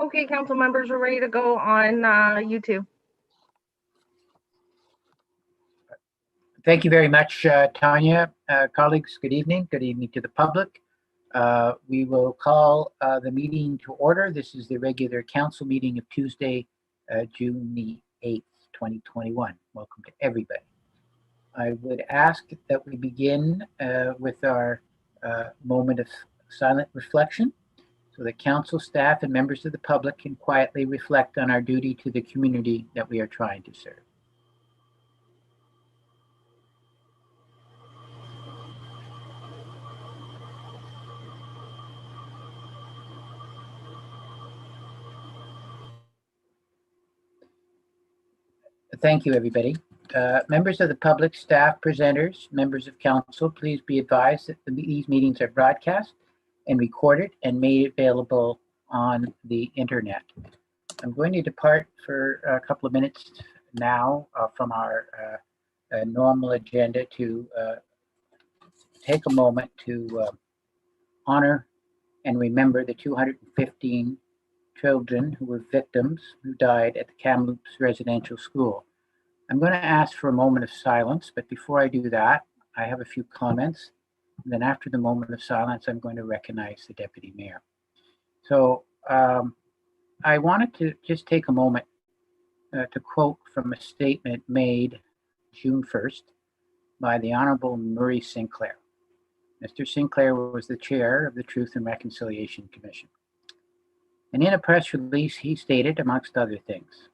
Okay, council members, we're ready to go on YouTube. Thank you very much, Tanya. Colleagues, good evening. Good evening to the public. We will call the meeting to order. This is the regular council meeting of Tuesday, June the 8th, 2021. Welcome to everybody. I would ask that we begin with our moment of silent reflection so that council staff and members of the public can quietly reflect on our duty to the community that we are trying to serve. Thank you, everybody. Members of the public, staff, presenters, members of council, please be advised that these meetings are broadcast and recorded and made available on the internet. I'm going to depart for a couple of minutes now from our normal agenda to take a moment to honor and remember the 215 children who were victims who died at the Kamloops Residential School. I'm going to ask for a moment of silence, but before I do that, I have a few comments. And then after the moment of silence, I'm going to recognize the Deputy Mayor. So I wanted to just take a moment to quote from a statement made June 1st by the Honorable Murray Sinclair. Mr. Sinclair was the chair of the Truth and Reconciliation Commission. And in a press release, he stated, amongst other things,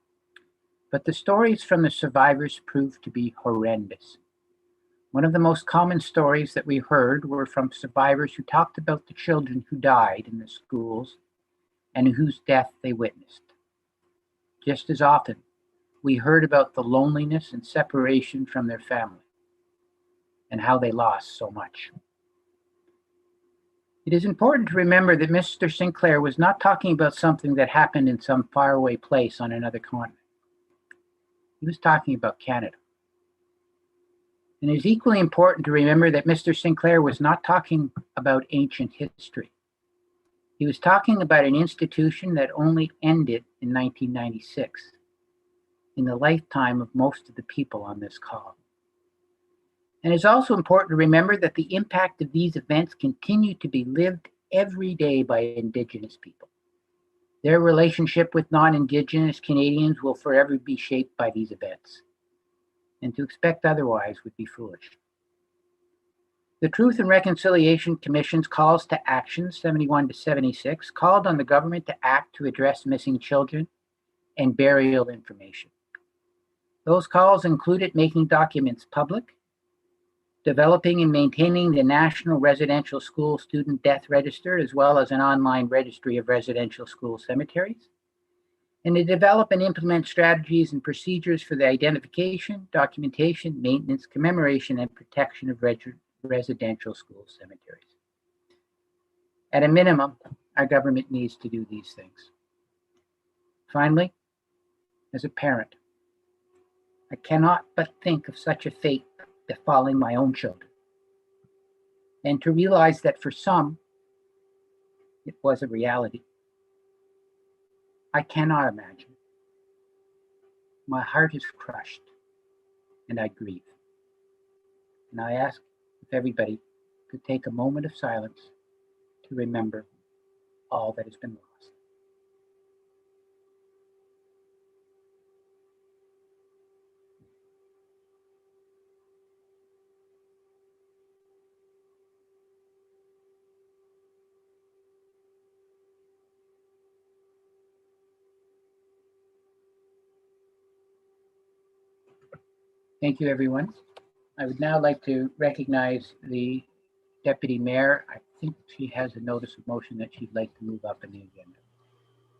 "But the stories from the survivors proved to be horrendous. One of the most common stories that we heard were from survivors who talked about the children who died in the schools and whose death they witnessed. Just as often, we heard about the loneliness and separation from their family and how they lost so much." It is important to remember that Mr. Sinclair was not talking about something that happened in some faraway place on another continent. He was talking about Canada. And it is equally important to remember that Mr. Sinclair was not talking about ancient history. He was talking about an institution that only ended in 1996, in the lifetime of most of the people on this call. And it's also important to remember that the impact of these events continue to be lived every day by Indigenous people. Their relationship with non-Indigenous Canadians will forever be shaped by these events. And to expect otherwise would be foolish. The Truth and Reconciliation Commission's calls to action, 71 to 76, called on the government to act to address missing children and burial information. Those calls included making documents public, developing and maintaining the National Residential School Student Death Register, as well as an online registry of residential school cemeteries, and to develop and implement strategies and procedures for the identification, documentation, maintenance, commemoration, and protection of residential school cemeteries. At a minimum, our government needs to do these things. Finally, as a parent, I cannot but think of such a fate befalling my own children, and to realize that for some, it was a reality. I cannot imagine. My heart is crushed, and I grieve. And I ask if everybody could take a moment of silence to remember all that has been lost. Thank you, everyone. I would now like to recognize the Deputy Mayor. I think she has a notice of motion that she'd like to move up in the agenda.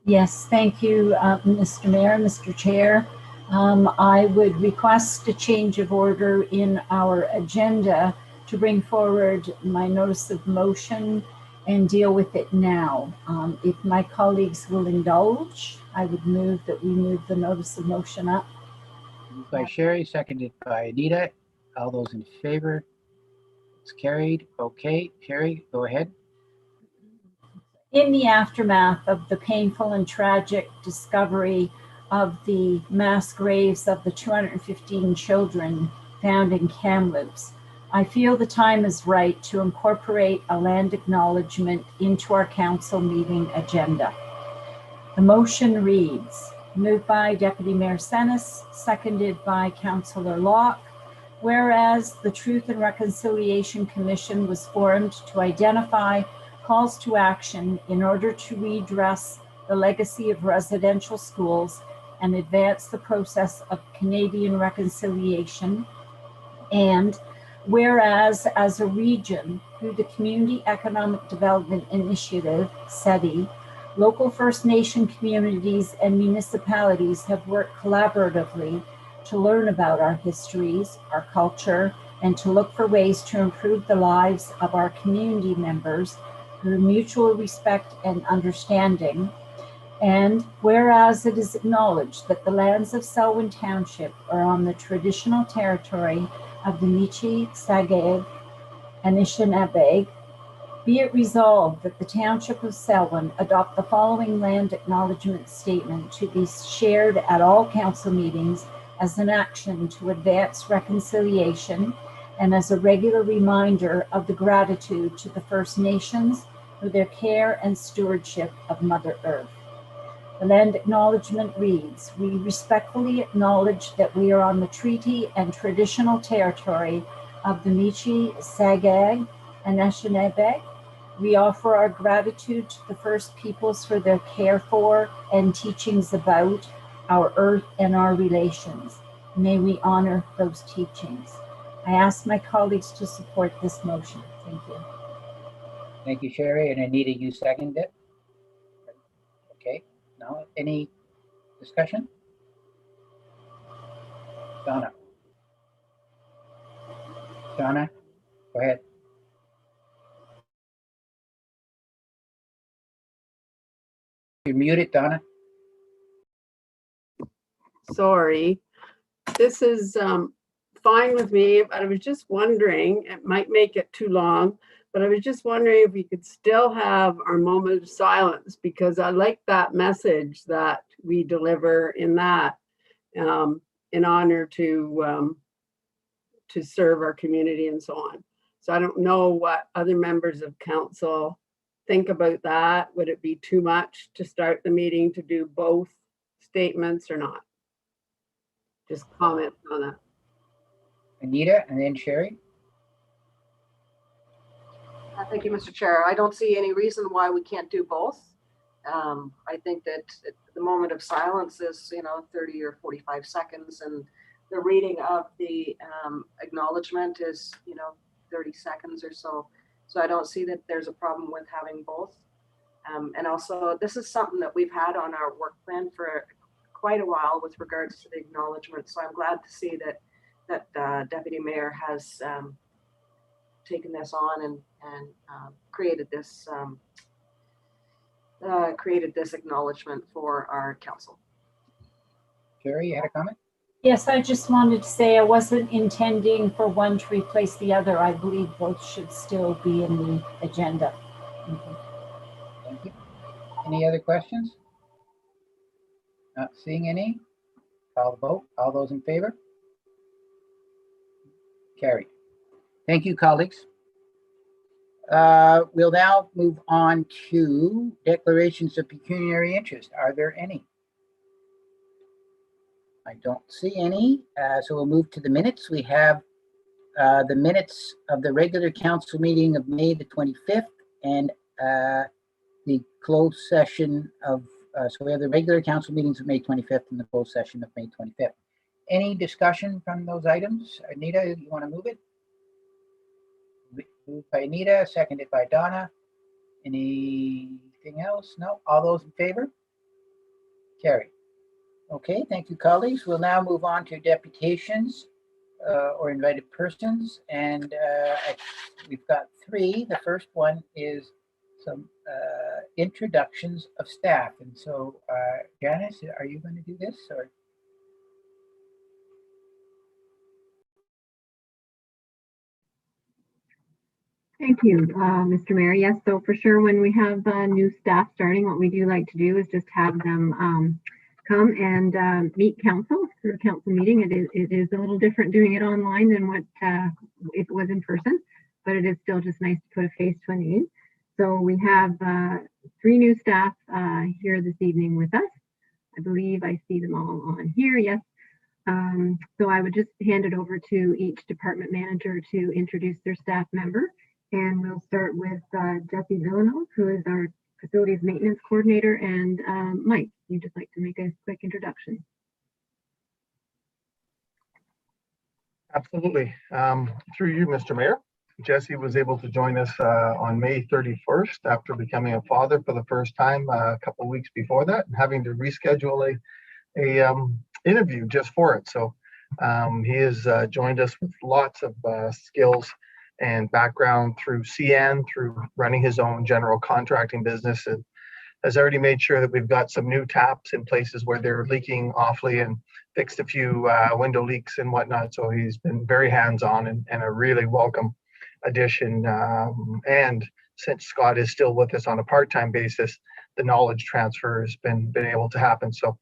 Yes, thank you, Mr. Mayor, Mr. Chair. I would request a change of order in our agenda to bring forward my notice of motion and deal with it now. If my colleagues will indulge, I would move that we move the notice of motion up. Moved by Sherry, seconded by Anita. All those in favor? It's carried. Okay, Sherry, go ahead. in the aftermath of the painful and tragic discovery of the mass graves of the 215 children found in Kamloops, I feel the time is right to incorporate a land acknowledgement into our council meeting agenda. The motion reads, moved by Deputy Mayor Senes, seconded by Councillor Locke, whereas the Truth and Reconciliation Commission was formed to identify calls to action in order to redress the legacy of residential schools and advance the process of Canadian reconciliation. And whereas as a region, through the Community Economic Development Initiative, CEDI, local First Nation communities and municipalities have worked collaboratively to learn about our histories, our culture, and to look for ways to improve the lives of our community members through mutual respect and understanding. And whereas it is acknowledged that the lands of Selwyn Township are on the traditional territory of the Michi, Sageg, and Anishinaabe, be it resolved that the Township of Selwyn adopt the following land acknowledgement statement to be shared at all council meetings as an action to advance reconciliation and as a regular reminder of the gratitude to the First Nations for their care and stewardship of Mother Earth. The land acknowledgement reads, we respectfully acknowledge that we are on the treaty and traditional territory of the Michi, Sagag, and Anishinaabe. We offer our gratitude to the First Peoples for their care for and teachings about our earth and our relations. May we honor those teachings. I ask my colleagues to support this motion. Thank you. Thank you, Sherry. And Anita, you seconded it? Okay. Now, any discussion? Donna, go ahead. You're muted, Donna. Sorry. This is fine with me, but I was just wondering, it might make it too long, but I was just wondering if we could still have our moment of silence, because I like that message that we deliver in that, in honor to serve our community and so on. So I don't know what other members of council think about that. Would it be too much to start the meeting to do both statements or not? Just comment on that. Anita and then Sherry. Thank you, Mr. Chair. I don't see any reason why we can't do both. I think that the moment of silence is, 30 or 45 seconds, and the reading of the acknowledgement is, 30 seconds or so. So I don't see that there's a problem with having both. And also, this is something that we've had on our work plan for quite a while with regards to the acknowledgement. So I'm glad to see that Deputy Mayor has taken this on and created this acknowledgement for our council. Sherry, you had a comment? Yes, I just wanted to say I wasn't intending for one to replace the other. I believe both should still be in the agenda. Thank you. Thank you. Any other questions? Not seeing any. Call the vote. All those in favor? Carried. Thank you, colleagues. We'll now move on to declarations of pecuniary interest. Are there any? I don't see any. So we'll move to the minutes. We have the minutes of the regular council meeting of May the 25th and the closed session of, so we have the regular council meetings of May 25th and the closed session of May 25th. Any discussion from those items? Anita, you want to move it? Moved by Anita, seconded by Donna. Anything else? No? All those in favor? Carried. Okay, thank you, colleagues. We'll now move on to deputations or invited persons. And we've got three. The first one is some introductions of staff. And so, Janice, are you going to do this or? Thank you, Mr. Mayor. Yes, so for sure, when we have new staff starting, what we do like to do is just have them come and meet council through a council meeting. It is a little different doing it online than what if it was in person, but it is still just nice to put a face to a name. So we have 3 new staff here this evening with us. I believe I see them all on here. Yes. So I would just hand it over to each department manager to introduce their staff member. And we'll start with Jesse Villanov, who is our facilities maintenance coordinator. And Mike, you'd just like to make a quick introduction. Absolutely. Through you, Mr. Mayor, Jesse was able to join us on May 31st after becoming a father for the first time a couple of weeks before that, and having to reschedule a interview just for it. So he has joined us with lots of skills and background through CN, through running his own general contracting business, and has already made sure that we've got some new taps in places where they're leaking awfully and fixed a few window leaks and whatnot. So he's been very hands-on and a really welcome addition. And since Scott is still with us on a part-time basis, the knowledge transfer has been able to happen. So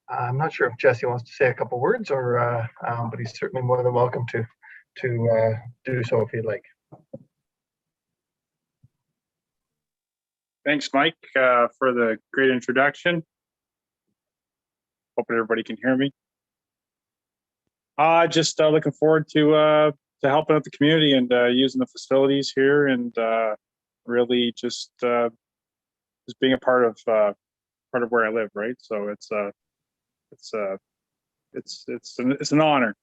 I'm not sure if Jesse wants to say a couple words, or but he's certainly more than welcome to do so if he'd like. Thanks, Mike, for the great introduction. Hoping everybody can hear me. Just looking forward to helping out the community and using the facilities here, and really just being a part of where I live, right? So it's an honor.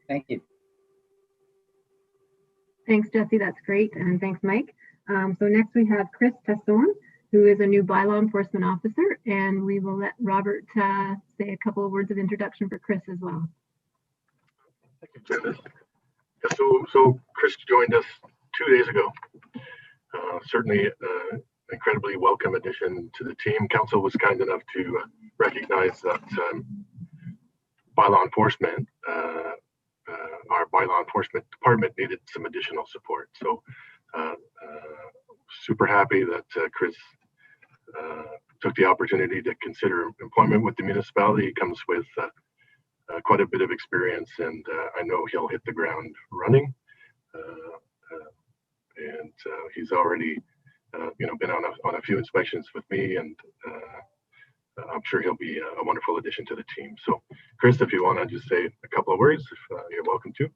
Thank you. Thanks, Jesse. That's great. And thanks, Mike. So next we have Chris Tasson, who is a new bylaw enforcement officer. And we will let Robert say a couple of words of introduction for Chris as well. Thank you, Janice. Yeah, so Chris joined us 2 days ago. Certainly incredibly welcome addition to the team. Council was kind enough to recognize that bylaw enforcement, our bylaw enforcement department needed some additional support. So super happy that Chris took the opportunity to consider employment with the municipality. He comes with quite a bit of experience, and I know he'll hit the ground running. And he's already been on a few inspections with me, and I'm sure he'll be a wonderful addition to the team. So Chris, if you want to just say a couple of words, you're welcome to.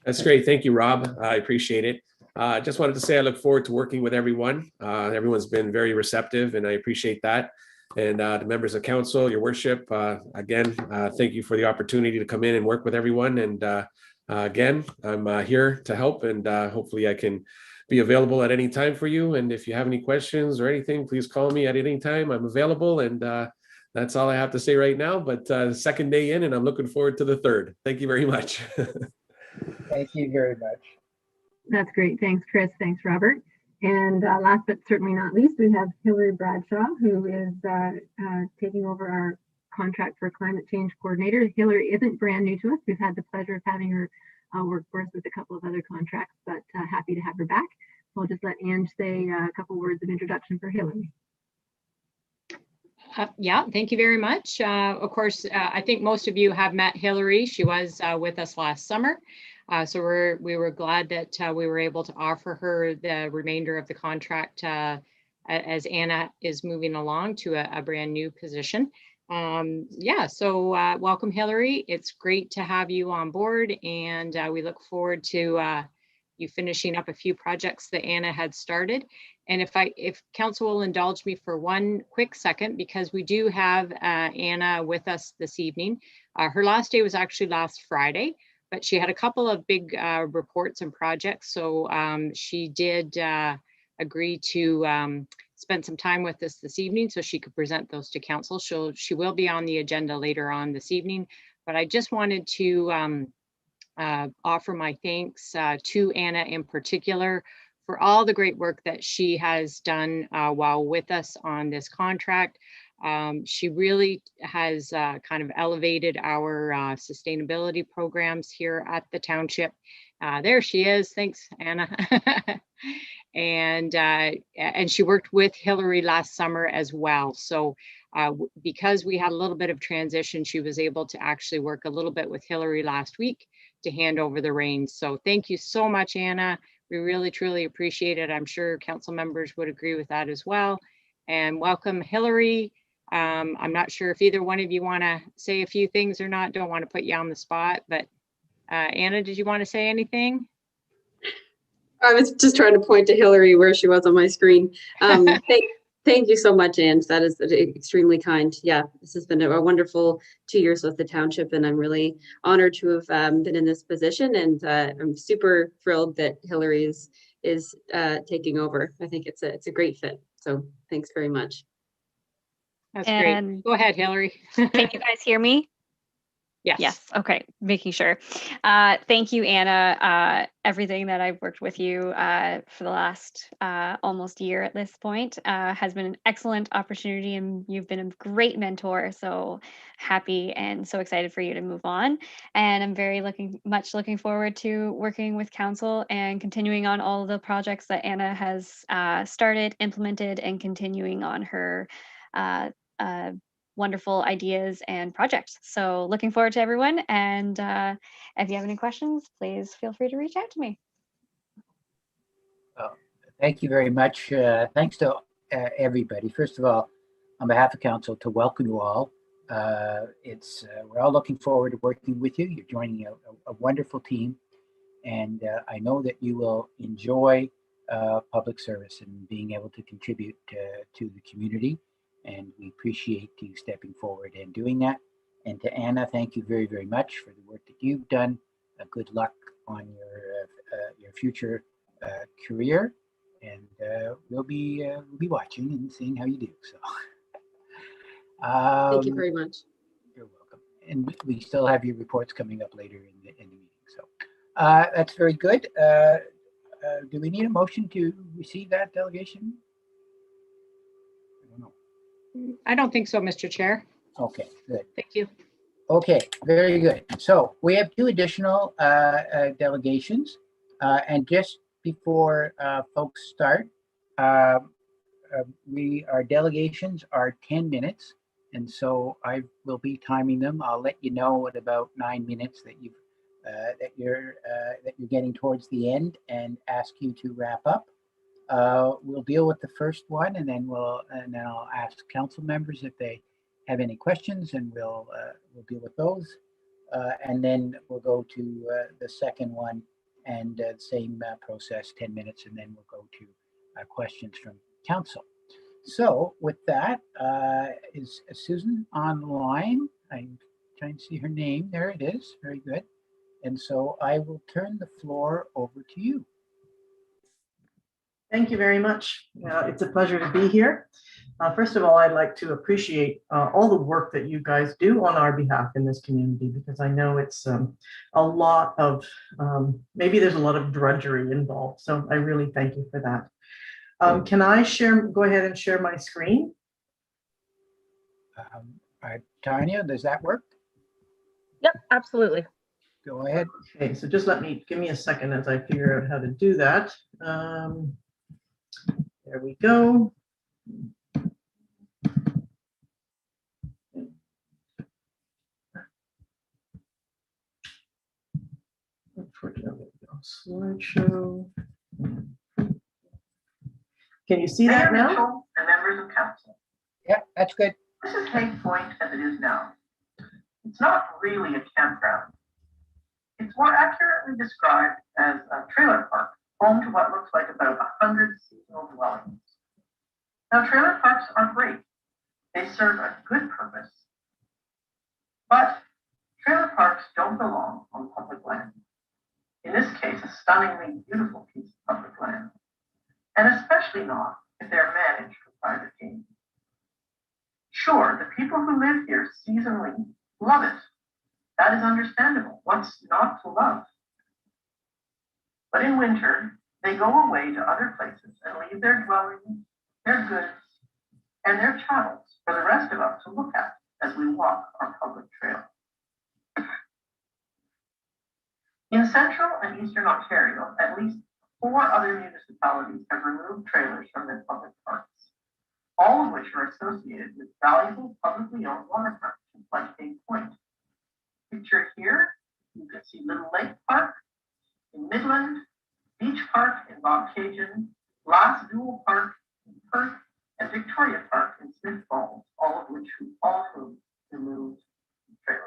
That's great. Thank you, Rob. I appreciate it. Just wanted to say I look forward to working with everyone. Everyone's been very receptive, and I appreciate that. And the members of council, your worship, again, thank you for the opportunity to come in and work with everyone. And again, I'm here to help, and hopefully I can be available at any time for you. And if you have any questions or anything, please call me at any time. I'm available, and that's all I have to say right now. But second day in, and I'm looking forward to the third. Thank you very much. Thank you very much. That's great. Thanks, Chris. Thanks, Robert. And last but certainly not least, we have Hillary Bradshaw, who is taking over our contract for climate change coordinator. Hillary isn't brand new to us. We've had the pleasure of having her work for us with a couple of other contracts, but happy to have her back. So I'll just let Ange say a couple words of introduction for Hillary. Yeah, thank you very much. Of course, I think most of you have met Hillary. She was with us last summer. So we were glad that we were able to offer her the remainder of the contract as Anna is moving along to a brand new position. Yeah, so welcome, Hillary. It's great to have you on board, and we look forward to you finishing up a few projects that Anna had started. And if council will indulge me for one quick second, because we do have Anna with us this evening. Her last day was actually last Friday, but she had a couple of big reports and projects. So she did agree to spend some time with us this evening so she could present those to council. She will be on the agenda later on this evening, but I just wanted to offer my thanks to Anna in particular for all the great work that she has done while with us on this contract. She really has kind of elevated our sustainability programs here at the township. There she is. Thanks, Anna. And she worked with Hillary last summer as well. So because we had a little bit of transition, she was able to actually work a little bit with Hillary last week to hand over the reins. So thank you so much, Anna. We really, truly appreciate it. I'm sure council members would agree with that as well. And welcome, Hillary. I'm not sure if either one of you want to say a few things or not. Don't want to put you on the spot, but Anna, did you want to say anything? I was just trying to point to Hillary where she was on my screen. Thank you so much, Ange. That is extremely kind. Yeah, this has been a wonderful 2 years with the township, and I'm really honored to have been in this position. And I'm super thrilled that Hillary is taking over. I think it's a great fit. So thanks very much. That's great. Go ahead, Hillary. Can you guys hear me? Yes. Yes. Okay. Making sure. Thank you, Anna. Everything that I've worked with you for the last almost year at this point has been an excellent opportunity, and you've been a great mentor. So happy and so excited for you to move on. And I'm very looking forward to working with council and continuing on all of the projects that Anna has started, implemented, and continuing on her wonderful ideas and projects. So looking forward to everyone. And if you have any questions, please feel free to reach out to me. Thank you very much. Thanks to everybody. First of all, on behalf of council, to welcome you all. We're all looking forward to working with you. You're joining a wonderful team, and I know that you will enjoy public service and being able to contribute to the community. And we appreciate you stepping forward and doing that. And to Anna, thank you very, very much for the work that you've done. Good luck on your future career, and we'll be watching and seeing how you do. So, thank you very much. You're welcome. And we still have your reports coming up later in the meeting. So that's very good. Do we need a motion to receive that delegation? I don't think so, Mr. Chair. Okay, good. Thank you. Okay, very good. So we have two additional delegations. And just before folks start, our delegations are 10 minutes. And so I will be timing them. I'll let you know at about 9 minutes that you're getting towards the end, and ask you to wrap up. We'll deal with the first one, and then I'll ask council members if they have any questions, and we'll deal with those. And then we'll go to the second one, and same process, 10 minutes, and then we'll go to questions from council. So with that, is Susan online? I'm trying to see her name. There it is. Very good. And so I will turn the floor over to you. Thank you very much. It's a pleasure to be here. First of all, I'd like to appreciate all the work that you guys do on our behalf in this community, because I know it's a lot of, maybe there's a lot of drudgery involved. So I really thank you for that. Can I go ahead and share my screen? Tanya, does that work? Yep, absolutely. Go ahead. Okay, so just give me a second as I figure out how to do that. There we go. Slideshow. Can you see that now? And members of council. Yeah, that's good. This is Hay Point as it is now. It's not really a campground. It's more accurately described as a trailer park, home to what looks like about 100 seasonal dwellings. Now, trailer parks are great. They serve a good purpose. But trailer parks don't belong on public land. In this case, a stunningly beautiful piece of public land. And especially not if they're managed for private gain. Sure, the people who live here seasonally love it. That is understandable. What's not to love? But in winter, They go away to other places and leave their dwellings, their goods, and their chattels for the rest of us to look at as we walk our public trail. In central and eastern Ontario, at least 4 other municipalities have removed trailers from their public parks, all of which are associated with valuable publicly owned waterfronts like Bay Point. Pictured here, you can see Little Lake Park in Midland, Beach Park in Bobcaygeon, Glass Dual Park in Perth, and Victoria Park in Smith Falls, all of which also removed trailers.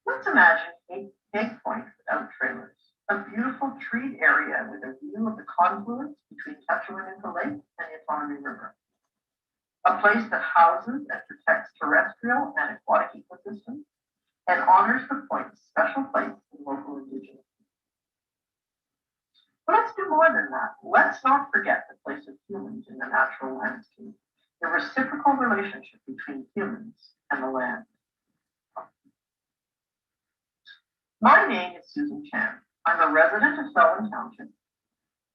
Let's imagine Bay Point without trailers, a beautiful treed area with a view of the confluence between Tetchewinnika Lake and the Otonabee River. A place that houses and protects terrestrial and aquatic ecosystems and honors the point's special place in local indigenous. But let's do more than that. Let's not forget the place of humans in the natural landscape, the reciprocal relationship between humans and the land. My name is Susan Chan. I'm a resident of Selwyn Township.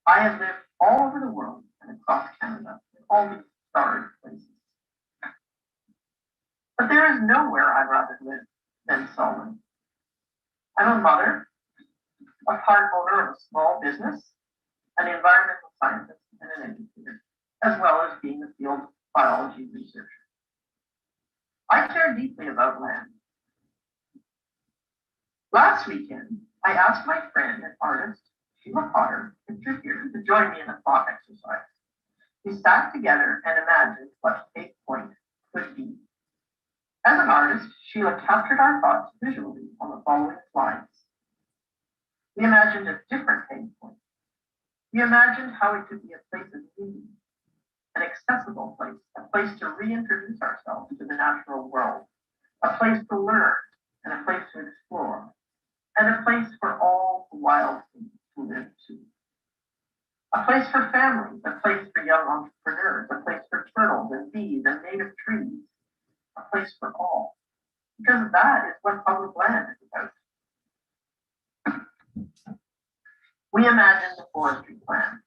I have lived all over the world and across Canada in all these starred places. But there is nowhere I'd rather live than Selwyn. I'm a mother, a part owner of a small business, an environmental scientist, and an educator, as well as being a field biology researcher. I care deeply about land. Last weekend, I asked my friend and artist, Sheila Potter, pictured here, to join me in a thought exercise. We sat together and imagined what Bay Point could be. As an artist, Sheila captured our thoughts visually on the following slides. We imagined a different Bay Point. We imagined how it could be a place of meaning, an accessible place, a place to reintroduce ourselves to the natural world, a place to learn, and a place to explore, and a place for all the wild things to live too. A place for families, a place for young entrepreneurs, a place for turtles and bees and native trees, a place for all, because that is what public land is about. We imagined the forestry plan,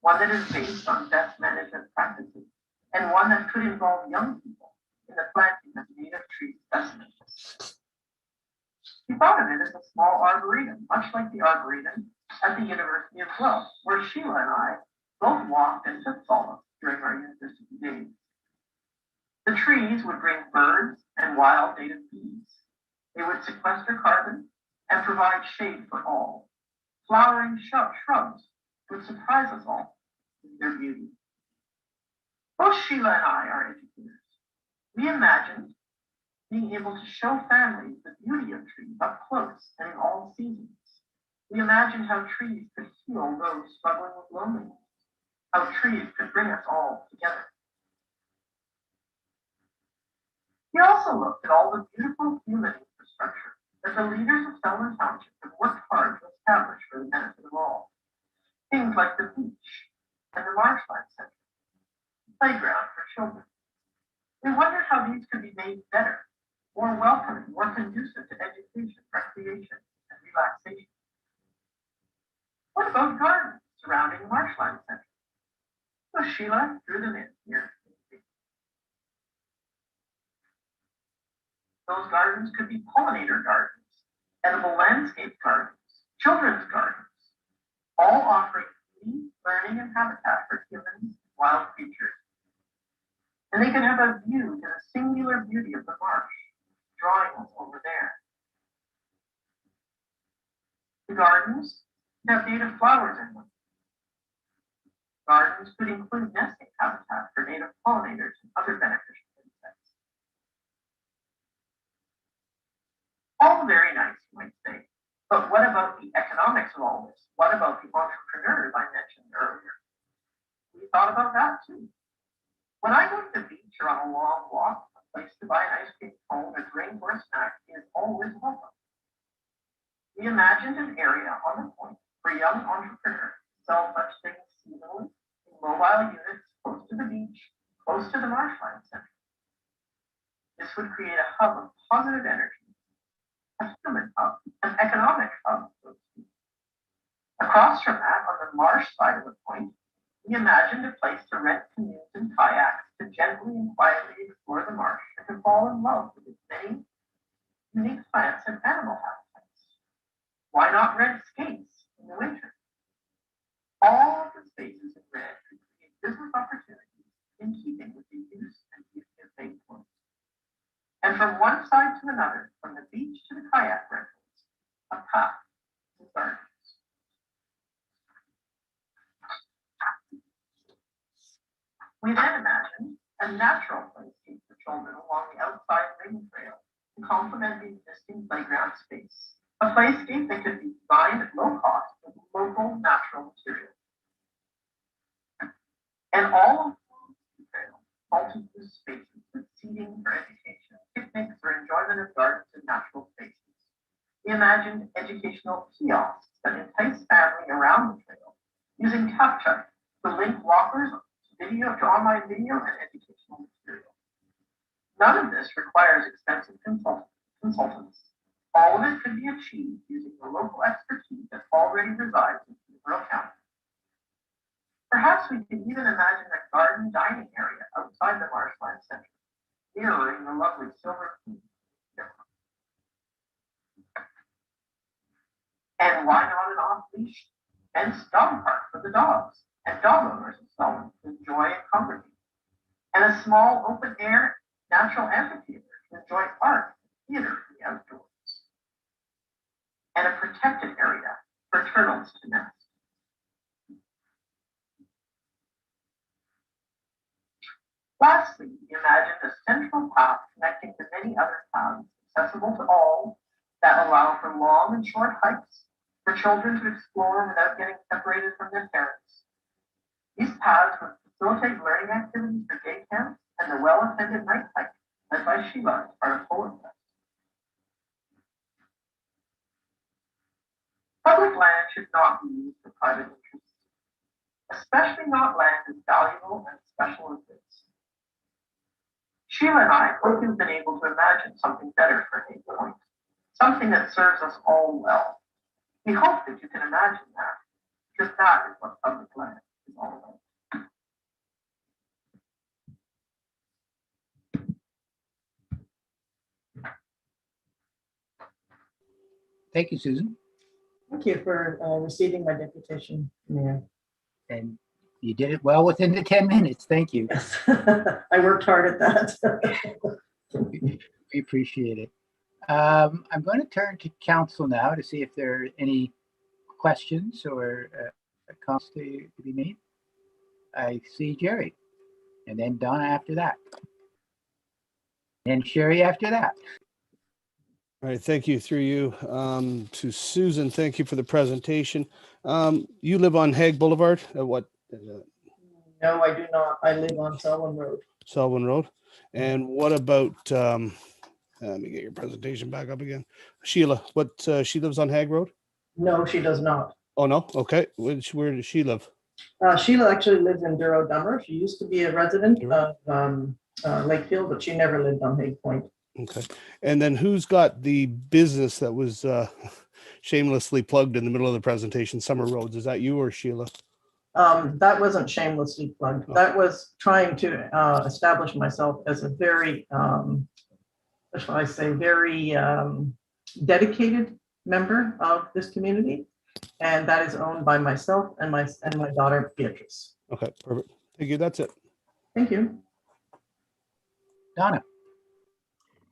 one that is based on best management practices, and one that could involve young people in the planting of native tree specimens. We thought of it as a small arboretum, much like the arboretum at the University of Guelph, where Sheila and I both walked and took solace during our university days. The trees would bring birds and wild native bees. They would sequester carbon and provide shade for all. Flowering shrubs would surprise us all with their beauty. Both Sheila and I are educators. We imagined being able to show families the beauty of trees up close and in all seasons. We imagined how trees could heal those struggling with loneliness, how trees could bring us all together. We also looked at all the beautiful human infrastructure that the leaders of Selwyn Township have worked hard to establish for the benefit of all. Things like the beach and the Marshland Center, the playground for children. We wondered how these could be made better, more welcoming, more conducive to education, recreation, and relaxation. What about gardens surrounding the Marshland Center? So Sheila drew them in here. Those gardens could be pollinator gardens, edible landscape gardens, children's gardens, all offering beauty, learning, and habitat for humans and wild creatures. And they could have a view to the singular beauty of the marsh, drawing us over there. The gardens have native flowers in them. Gardens could include nesting habitat for native pollinators and other beneficial insects. All very nice, you might say. But what about the economics of all this? What about the entrepreneurs I mentioned earlier? We thought about that too. When I go to the beach or on a long walk, a place to buy an ice cream cone or drink or a snack is always welcome. We imagined an area on the point for young entrepreneurs to sell such things seasonally in mobile units close to the beach, close to the Marshland Center. This would create a hub of positive energy, a human hub, an economic hub, so to speak, Across from that, on the marsh side of the point, we imagined a place to rent canoes and kayaks to gently and quietly explore the marsh and to fall in love with its many unique plants and animal habitats. Why not rent skates in the winter? All of the spaces in red could create business opportunities in keeping with the use and beauty of Bay Point. And from one side to another, from the beach to the kayak rentals, a path to gardens. We then imagined a natural playscape for children along the outside ring trail to complement the existing playground space. A playscape that could be designed at low cost with local natural materials. And all of the trail, multi-use spaces with seating for education, picnics, or enjoyment of gardens and natural spaces. We imagined educational kiosks that entice family around the trail using CAPTCHA to link walkers video to online video and educational material. None of this requires expensive consultants. All of it could be achieved using the local expertise that already resides in Peterborough County. Perhaps we could even imagine a garden dining area outside the Marshland Center, mirroring the lovely Silver Key. And why not an off-leash fenced dog park for the dogs and dog owners and so on to enjoy and congregate, and a small open-air natural amphitheater to enjoy art, theater, and the outdoors, and a protected area for turtles to nest. Lastly, we imagined a central path connecting to many other paths accessible to all that allow for long and short hikes for children to explore without getting separated from their parents. These paths would facilitate learning activities for day camps and the well-attended night hike led by Sheila as part of Polar Fest. Public land should not be used for private interests, especially not land as valuable and special as this. Sheila and I hope you've been able to imagine something better for Hay Point, something that serves us all well. We hope that you can imagine that, because that is what public land is all about. Thank you, Susan. Thank you for receiving my deputation, Mayor. And you did it well within the 10 minutes. Thank you. I worked hard at that. We appreciate it. I'm going to turn to council now to see if there are any questions or comments to be made. I see Jerry, and then Donna after that, and Sherry after that. All right, thank you. Through you to Susan, thank you for the presentation. You live on Hague Boulevard? What? No, I do not. I live on Selwyn Road. Selwyn Road. And what about, let me get your presentation back up again. Sheila, what, she lives on Hague Road? No, she does not. Oh, no? Okay. Where does she live? Sheila actually lives in Duro Dummer. She used to be a resident of Lakefield, but she never lived on Hague Point. Okay. And then who's got the business that was shamelessly plugged in the middle of the presentation, Summer Roads? Is that you or Sheila? That wasn't shamelessly plugged. Oh. That was trying to establish myself as a very, what shall I say, very dedicated member of this community. And that is owned by myself and my daughter, Beatrice. Okay, perfect. Thank you. That's it. Thank you. Donna.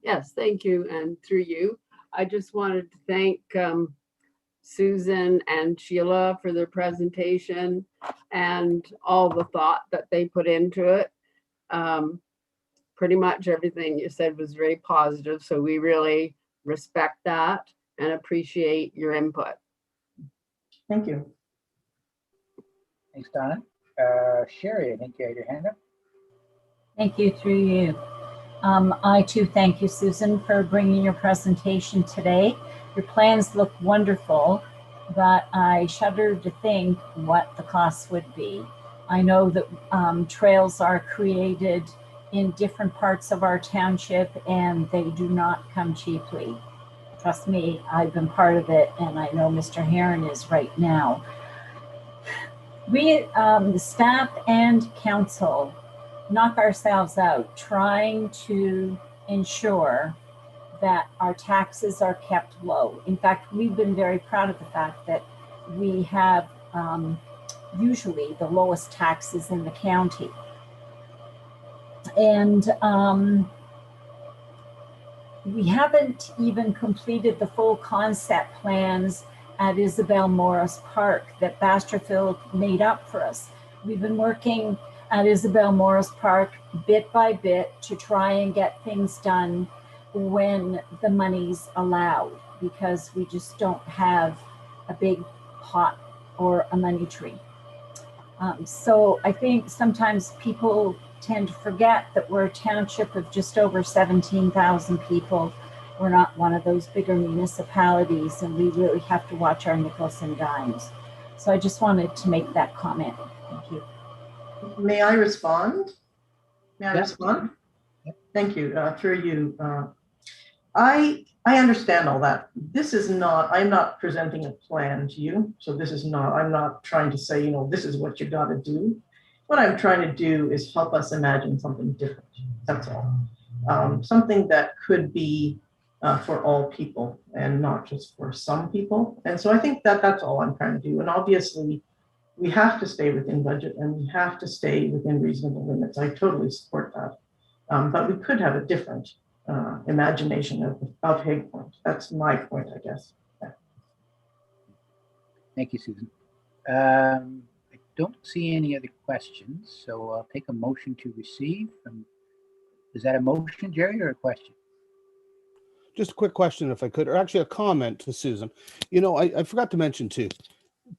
Yes, thank you. And through you, I just wanted to thank Susan and Sheila for their presentation and all the thought that they put into it. Pretty much everything you said was very positive, so we really respect that and appreciate your input. Thank you. Thanks, Donna. Sherry, I think you had your hand up. Thank you, through you. I too thank you, Susan, for bringing your presentation today. Your plans look wonderful, but I shudder to think what the costs would be. I know that trails are created in different parts of our township and they do not come cheaply. Trust me, I've been part of it, and I know Mr. Heron is right now. We, the staff and council, knock ourselves out trying to ensure that our taxes are kept low. In fact, we've been very proud of the fact that we have usually the lowest taxes in the county. And we haven't even completed the full concept plans at Isabel Morris Park that Basterfield made up for us. We've been working at Isabel Morris Park bit by bit to try and get things done when the money's allowed, because we just don't have a big pot or a money tree. So I think sometimes people tend to forget that we're a township of just over 17,000 people. We're not one of those bigger municipalities, and we really have to watch our nickels and dimes. So I just wanted to make that comment. Thank you. May I respond? May I respond? Thank you. Through you. I understand all that. This is not, I'm not presenting a plan to you. So this is not, I'm not trying to say, this is what you got to do. What I'm trying to do is help us imagine something different. That's all. Something that could be for all people and not just for some people. And so I think that that's all I'm trying to do. And obviously, we have to stay within budget and we have to stay within reasonable limits. I totally support that. But we could have a different imagination of Hague Point. That's my point, I guess. Yeah. Thank you, Susan. I don't see any other questions, so I'll take a motion to receive. Is that a motion, Jerry, or a question? Just a quick question, if I could, or actually a comment to Susan. I forgot to mention too,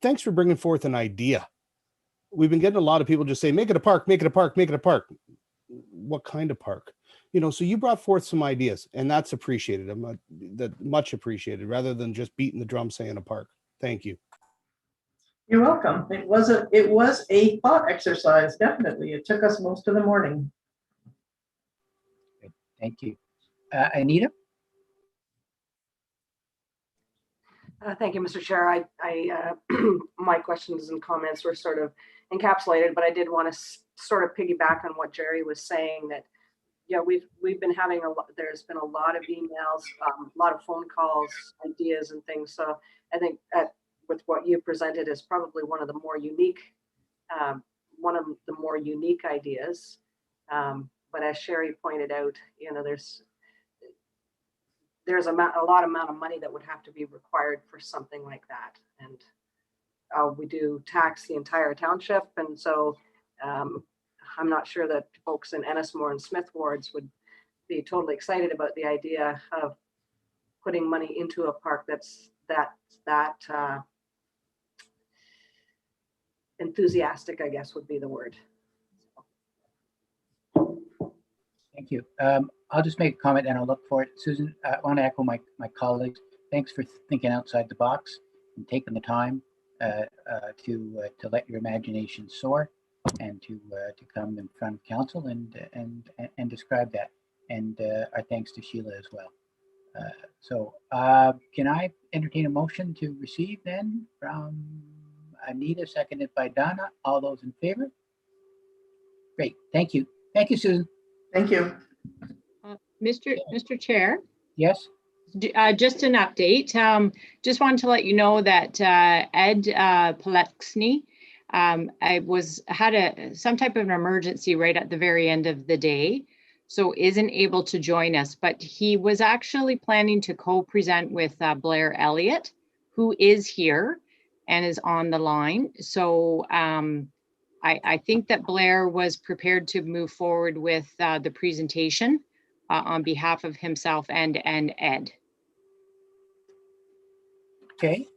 thanks for bringing forth an idea. We've been getting a lot of people just say, make it a park, make it a park, make it a park. What kind of park? So you brought forth some ideas, and that's appreciated. Much appreciated, rather than just beating the drum saying a park. Thank you. You're welcome. It was a thought exercise, definitely. It took us most of the morning. Thank you. Anita? Thank you, Mr. Chair. My questions and comments were sort of encapsulated, but I did want to sort of piggyback on what Jerry was saying, that we've been having there's been a lot of emails, a lot of phone calls, ideas and things. So I think with what you presented is probably one of the more unique ideas. But as Sherry pointed out, there's a lot amount of money that would have to be required for something like that. And we do tax the entire township. And so I'm not sure that folks in Ennismore and Smith wards would be totally excited about the idea of putting money into a park that's that enthusiastic, I guess would be the word. Thank you. I'll just make a comment and I'll look for it. Susan, I want to echo my colleagues. Thanks for thinking outside the box and taking the time to let your imagination soar and to come in front of council and describe that. And our thanks to Sheila as well. So can I entertain a motion to receive then from Anita, seconded by Donna? All those in favor? Great. Thank you. Thank you, Susan. Thank you. Mr. Chair? Yes. Just an update. Just wanted to let you know that Ed Palexny had some type of an emergency right at the very end of the day, so isn't able to join us. But he was actually planning to co-present with Blair Elliott, who is here and is on the line. So I think that Blair was prepared to move forward with the presentation on behalf of himself and Ed. Okay,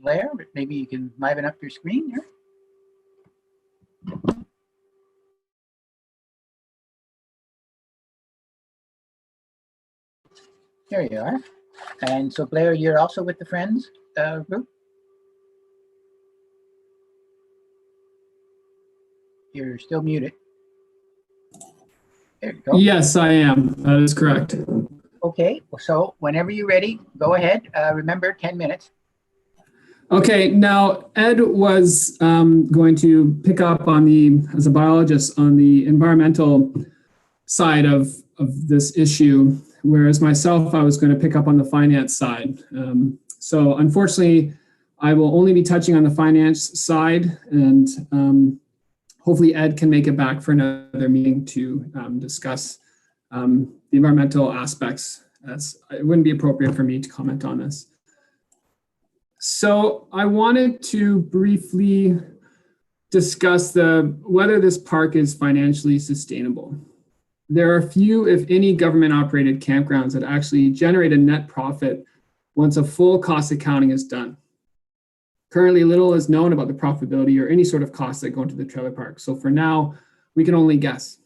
Blair, maybe you can liven up your screen here. There you are. And so Blair, you're also with the Friends group? You're still muted. There you go. Yes, I am. That is correct. Okay, so whenever you're ready, go ahead. Remember, 10 minutes. Okay, now Ed was going to pick up on as a biologist, on the environmental side of this issue, whereas myself, I was going to pick up on the finance side. So unfortunately, I will only be touching on the finance side, and hopefully Ed can make it back for another meeting to discuss the environmental aspects, as it wouldn't be appropriate for me to comment on this. So I wanted to briefly discuss whether this park is financially sustainable. There are few, if any, government-operated campgrounds that actually generate a net profit once a full cost accounting is done. Currently, little is known about the profitability or any sort of costs that go into the trailer park. So for now, we can only guess.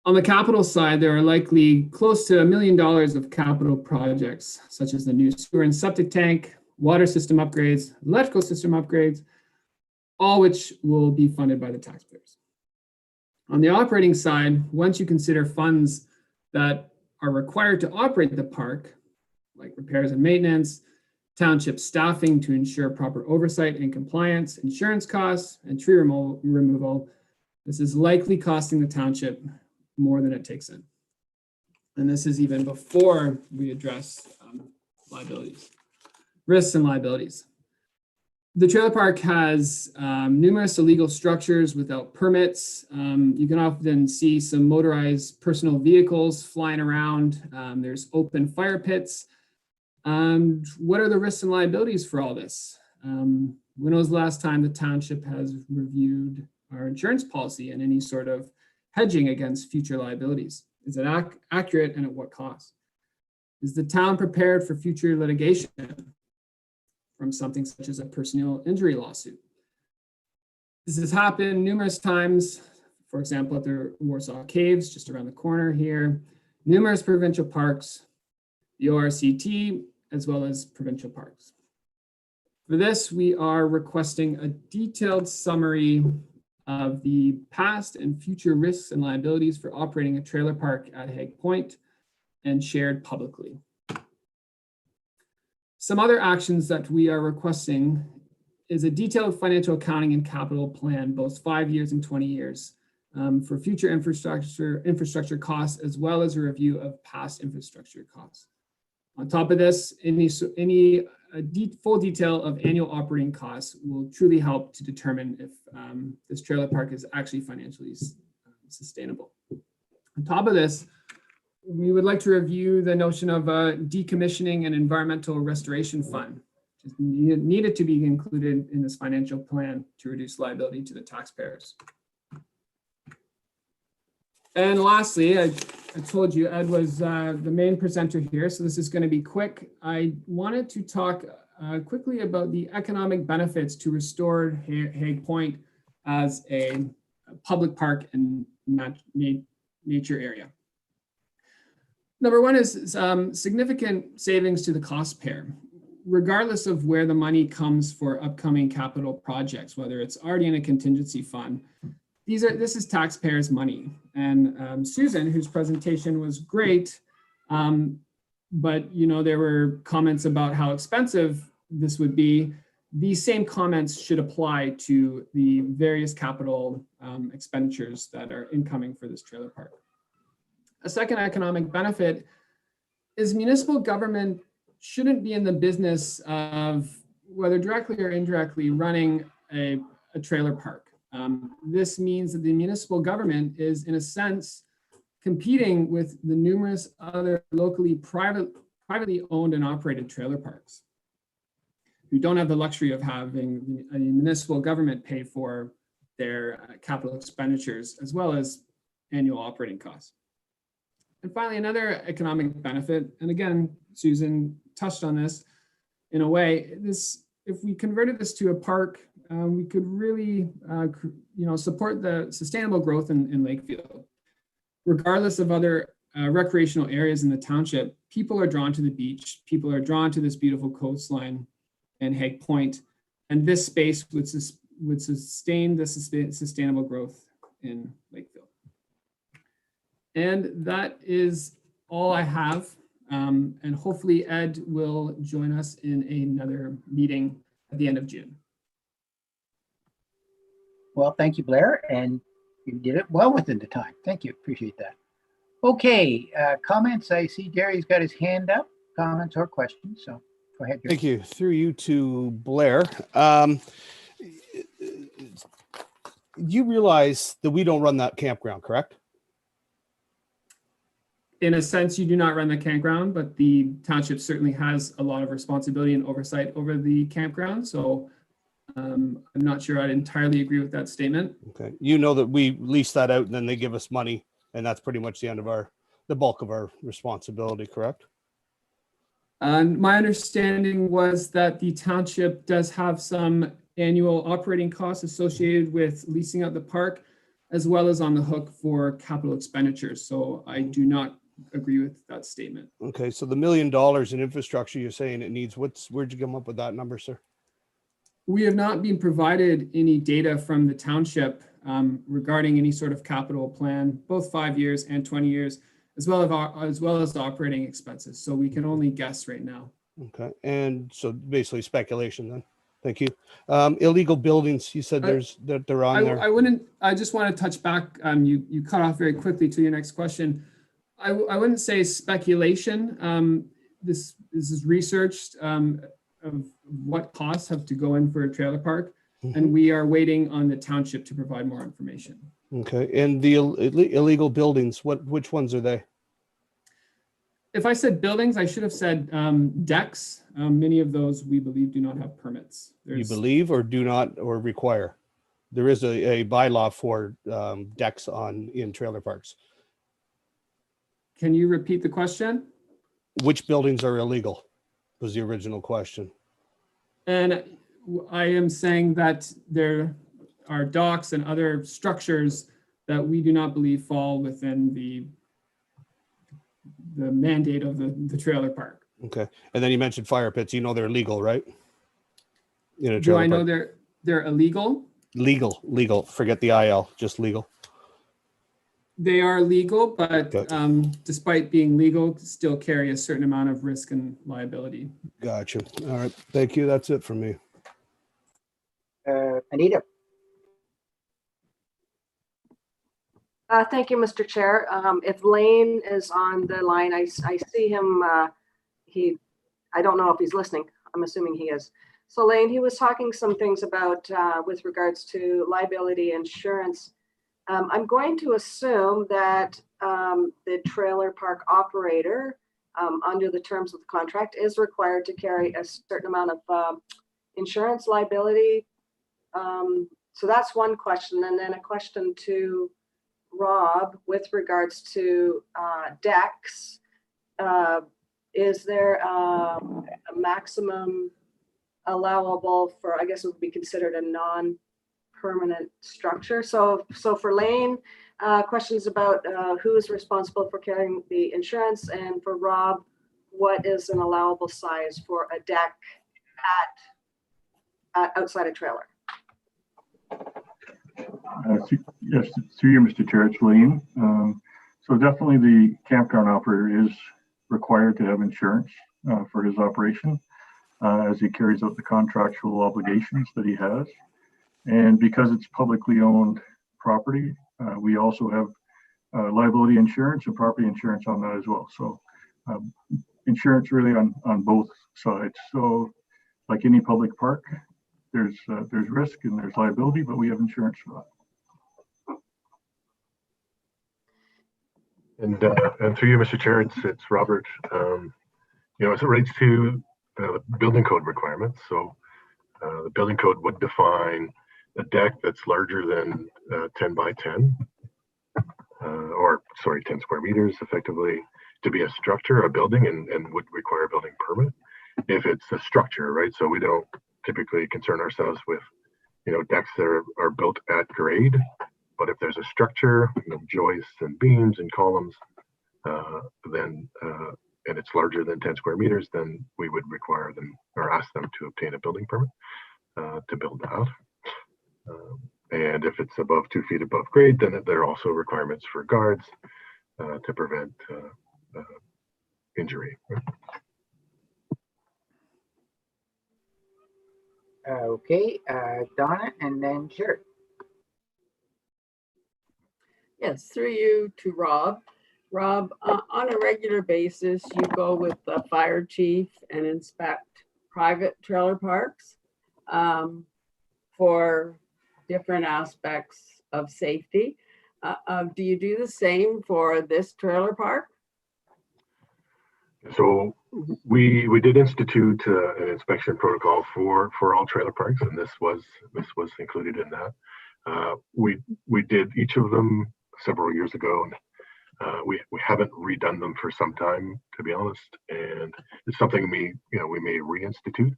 On the capital side, there are likely close to $1 million of capital projects, such as the new sewer and septic tank, water system upgrades, electrical system upgrades, all which will be funded by the taxpayers. On the operating side, once you consider funds that are required to operate the park, like repairs and maintenance, township staffing to ensure proper oversight and compliance, insurance costs, and tree removal, this is likely costing the township more than it takes in. And this is even before we address liabilities. Risks and liabilities. The trailer park has numerous illegal structures without permits. You can often see some motorized personal vehicles flying around. There's open fire pits. What are the risks and liabilities for all this? When was the last time the township has reviewed our insurance policy and any sort of hedging against future liabilities? Is it accurate, and at what cost? Is the town prepared for future litigation from something such as a personal injury lawsuit? This has happened numerous times, for example, at the Warsaw Caves, just around the corner here, numerous provincial parks, the ORCT, as well as provincial parks. For this, we are requesting a detailed summary of the past and future risks and liabilities for operating a trailer park at Hague Point and shared publicly. Some other actions that we are requesting is a detailed financial accounting and capital plan, both 5 years and 20 years, for future infrastructure costs, as well as a review of past infrastructure costs. On top of this, any full detail of annual operating costs will truly help to determine if this trailer park is actually financially sustainable. On top of this, we would like to review the notion of a decommissioning and environmental restoration fund. It needed to be included in this financial plan to reduce liability to the taxpayers. And lastly, I told you Ed was the main presenter here, so this is going to be quick. I wanted to talk quickly about the economic benefits to restore Hague Point as a public park and nature area. Number one is significant savings to the cost payer, regardless of where the money comes for upcoming capital projects, whether it's already in a contingency fund. This is taxpayers' money. And Susan, whose presentation was great, but there were comments about how expensive this would be. These same comments should apply to the various capital expenditures that are incoming for this trailer park. A second economic benefit is municipal government shouldn't be in the business of, whether directly or indirectly, running a trailer park. This means that the municipal government is, in a sense, competing with the numerous other locally privately owned and operated trailer parks who don't have the luxury of having a municipal government pay for their capital expenditures as well as annual operating costs. And finally, another economic benefit, and again, Susan touched on this in a way, if we converted this to a park, we could really support the sustainable growth in Lakefield. Regardless of other recreational areas in the township, people are drawn to the beach, people are drawn to this beautiful coastline and Hague Point, and this space would sustain the sustainable growth in Lakefield. And that is all I have And hopefully Ed will join us in another meeting at the end of June. Well, thank you, Blair, and you did it well within the time. Thank you. Appreciate that. Okay, comments. I see Gary's got his hand up. Comments or questions? So go ahead. Gary. Thank you. Through you to Blair. You realize that we don't run that campground, correct? In a sense, you do not run the campground, but the township certainly has a lot of responsibility and oversight over the campground. So I'm not sure I'd entirely agree with that statement. Okay. You know that we lease that out and then they give us money, and that's pretty much the end of the bulk of our responsibility, correct? My understanding was that the township does have some annual operating costs associated with leasing out the park, as well as on the hook for capital expenditures. So I do not agree with that statement. Okay, so the $1 million in infrastructure you're saying it needs, where'd you come up with that number, sir? We have not been provided any data from the township regarding any sort of capital plan, both 5 years and 20 years, as well as operating expenses. So we can only guess right now. Okay, and so basically speculation then. Thank you. Illegal buildings, you said that they're on there. I just want to touch back. You cut off very quickly to your next question. I wouldn't say speculation. This is researched of what costs have to go in for a trailer park, and we are waiting on the township to provide more information. Okay, and the illegal buildings, which ones are they? If I said buildings, I should have said decks. Many of those we believe do not have permits. You believe or do not or require? There is a bylaw for decks in trailer parks. Can you repeat the question? Which buildings are illegal was the original question. And I am saying that there are docks and other structures that we do not believe fall within the mandate of the trailer park. Okay, and then you mentioned fire pits. You know they're legal, right? Do I know they're illegal? Legal. Forget the IL, just legal. They are legal, but despite being legal, still carry a certain amount of risk and liability. Gotcha. All right. Thank you. That's it for me. Anita. Thank you, Mr. Chair. If Lane is on the line, I see him. I don't know if he's listening. I'm assuming he is. So Lane, he was talking some things about with regards to liability insurance. I'm going to assume that the trailer park operator, under the terms of the contract, is required to carry a certain amount of insurance liability. So that's one question. And then a question to Rob with regards to decks. Is there a maximum allowable for, I guess it would be considered a non-permanent structure? So for Lane, questions about who is responsible for carrying the insurance, and for Rob, what is an allowable size for a deck at outside a trailer? Yes, through you, Mr. Chair, it's Lane. So definitely the campground operator is required to have insurance for his operation as he carries out the contractual obligations that he has. And because it's publicly owned property, we also have liability insurance and property insurance on that as well. So insurance really on both sides. So like any public park, there's risk and there's liability, but we have insurance for that. And through you, Mr. Chair, it's Robert. As it relates to the building code requirements, so the building code would define a deck that's larger than 10 by 10, 10 square meters, effectively, to be a structure, a building, and would require a building permit if it's a structure, right? So we don't typically concern ourselves with, decks that are built at grade. But if there's a structure, joists and beams and columns, then and it's larger than 10 square meters, then we would require them or ask them to obtain a building permit to build that. And if it's above 2 feet above grade, then there are also requirements for guards to prevent injury. Okay, Donna and then Sherry. Yes, through you to Rob. Rob, on a regular basis, you go with the fire chief and inspect private trailer parks for different aspects of safety. Do you do the same for this trailer park? So we did institute an inspection protocol for all trailer parks, and this was included in that. We did each of them several years ago, and we haven't redone them for some time, to be honest. And it's something we may reinstitute,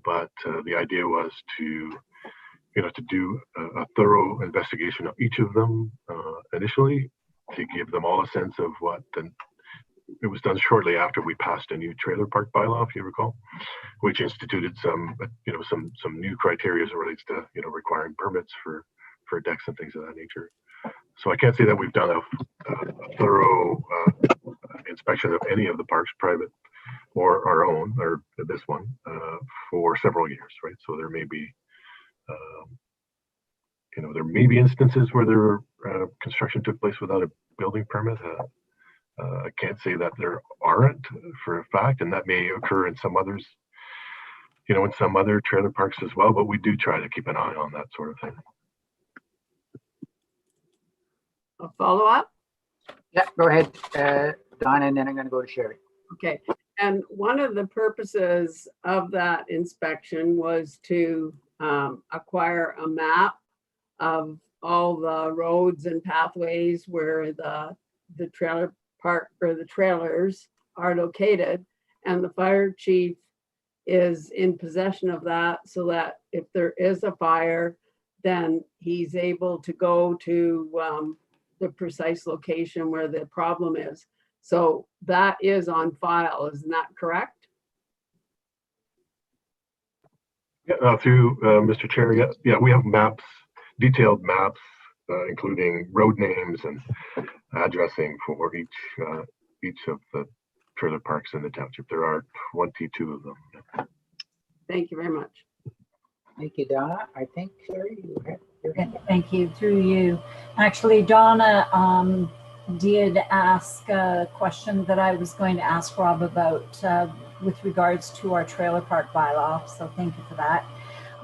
but the idea was to do a thorough investigation of each of them initially, to give them all a sense of what it was done shortly after we passed a new trailer park bylaw, if you recall, which instituted some new criteria as it relates to requiring permits for decks and things of that nature. So I can't say that we've done a thorough inspection of any of the parks, private or our own, or this one, for several years, right? So there may be instances where construction took place without a building permit. I can't say that there aren't for a fact, and that may occur in some others, in some other trailer parks as well, but we do try to keep an eye on that sort of thing. A follow-up? Yeah, go ahead, Donna, and then I'm going to go to Sherry. Okay, and one of the purposes of that inspection was to acquire a map of all the roads and pathways where the trailer park or the trailers are located, and the fire chief is in possession of that, so that if there is a fire, then he's able to go to the precise location where the problem is. So that is on file, isn't that correct? Yeah, through Mr. Chair, yeah, we have maps, detailed maps, including road names and addressing for each of the trailer parks in the township. There are 22 of them. Thank you very much. Thank you, Donna. I think, Sherry, you have your hand up. Thank you, through you. Actually, Donna did ask a question that I was going to ask Rob about with regards to our trailer park bylaw, so thank you for that.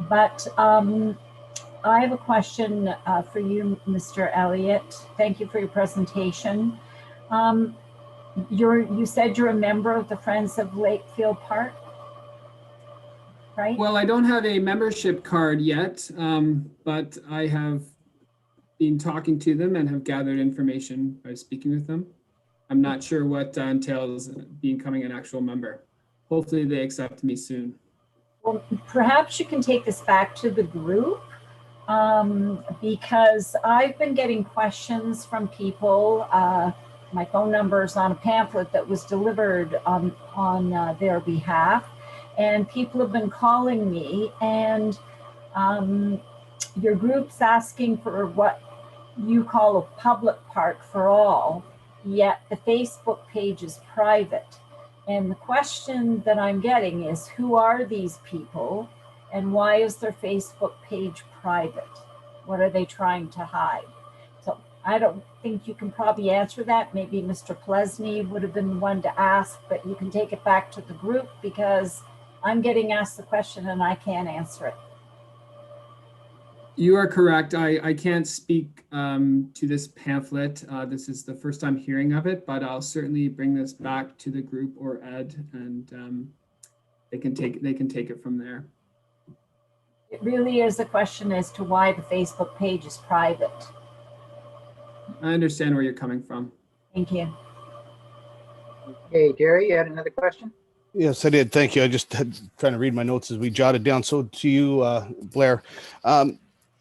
But I have a question for you, Mr. Elliott. Thank you for your presentation. You said you're a member of the Friends of Lakefield Park, right? Well, I don't have a membership card yet, but I have been talking to them and have gathered information by speaking with them. I'm not sure what entails becoming an actual member. Hopefully they accept me soon. Well, perhaps you can take this back to the group, because I've been getting questions from people. My phone number is on a pamphlet that was delivered on their behalf, and people have been calling me, and your group's asking for what you call a public park for all, yet the Facebook page is private. And the question that I'm getting is, who are these people and why is their Facebook page private? What are they trying to hide? So I don't think you can probably answer that. Maybe Mr. Plesney would have been the one to ask, but you can take it back to the group, because I'm getting asked the question and I can't answer it. You are correct. I can't speak to this pamphlet. This is the first time hearing of it, but I'll certainly bring this back to the group or Ed, and they can take it from there. It really is a question as to why the Facebook page is private. I understand where you're coming from. Thank you. Okay, Jerry, you had another question? Yes, I did. Thank you. I just had trying to read my notes as we jotted down. So to you, Blair,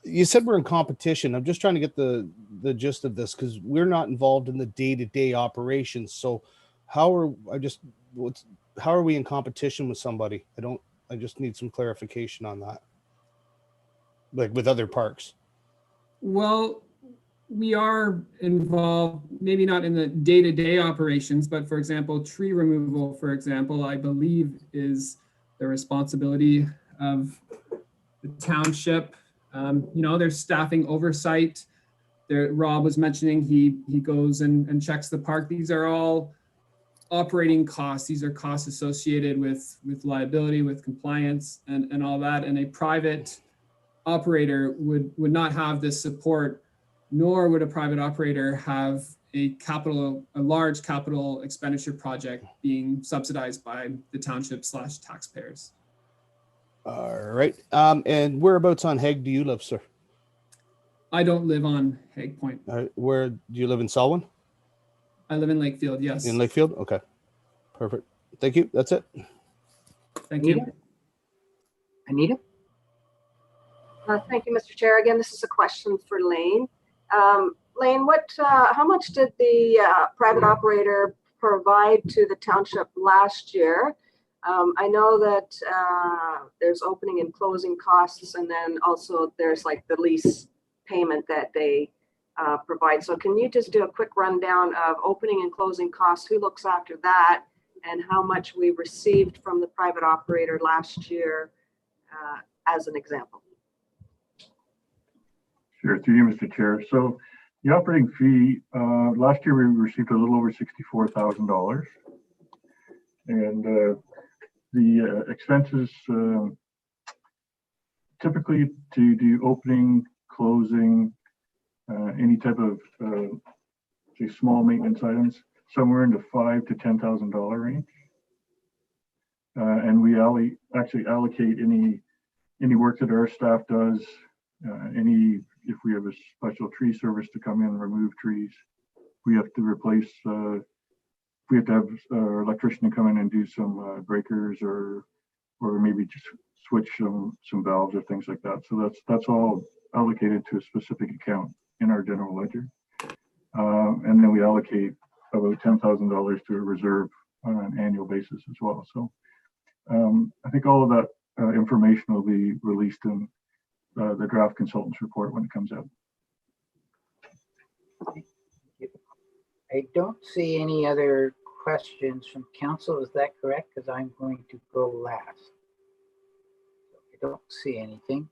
you said we're in competition. I'm just trying to get the gist of this, because we're not involved in the day-to-day operations. So how are we in competition with somebody? I just need some clarification on that. Like with other parks. Well, we are involved, maybe not in the day-to-day operations, but for example, tree removal, for example, I believe is the responsibility of the township. There's staffing oversight. There, Rob was mentioning he goes and checks the park. These are all operating costs. These are costs associated with liability, with compliance, and all that. And a private operator would not have this support, nor would a private operator have a large capital expenditure project being subsidized by the township / taxpayers. All right. And whereabouts on Hague do you live, sir? I don't live on Hague Point. All right. Where do you live in Selwyn? I live in Lakefield, yes. In Lakefield? Okay. Perfect. Thank you. That's it. Thank you. Anita? Thank you, Mr. Chair. Again, this is a question for Lane. Lane, how much did the private operator provide to the township last year? I know that there's opening and closing costs, and then also there's like the lease payment that they provide. So can you just do a quick rundown of opening and closing costs? Who looks after that, and how much we received from the private operator last year, as an example? Sure, through you, Mr. Chair. So the operating fee, last year we received a little over $64,000. And the expenses, typically to do opening, closing, any type of say small maintenance items, somewhere in the $5,000 to $10,000 range. And we actually allocate any work that our staff does, if we have a special tree service to come in and remove trees, we have to replace, we have to have our electrician to come in and do some breakers or maybe just switch some valves or things like that. So that's all allocated to a specific account in our general ledger. And then we allocate about $10,000 to a reserve on an annual basis as well. So I think all of that information will be released in the draft consultant's report when it comes out. I don't see any other questions from council. Is that correct? Because I'm going to go last. I don't see anything.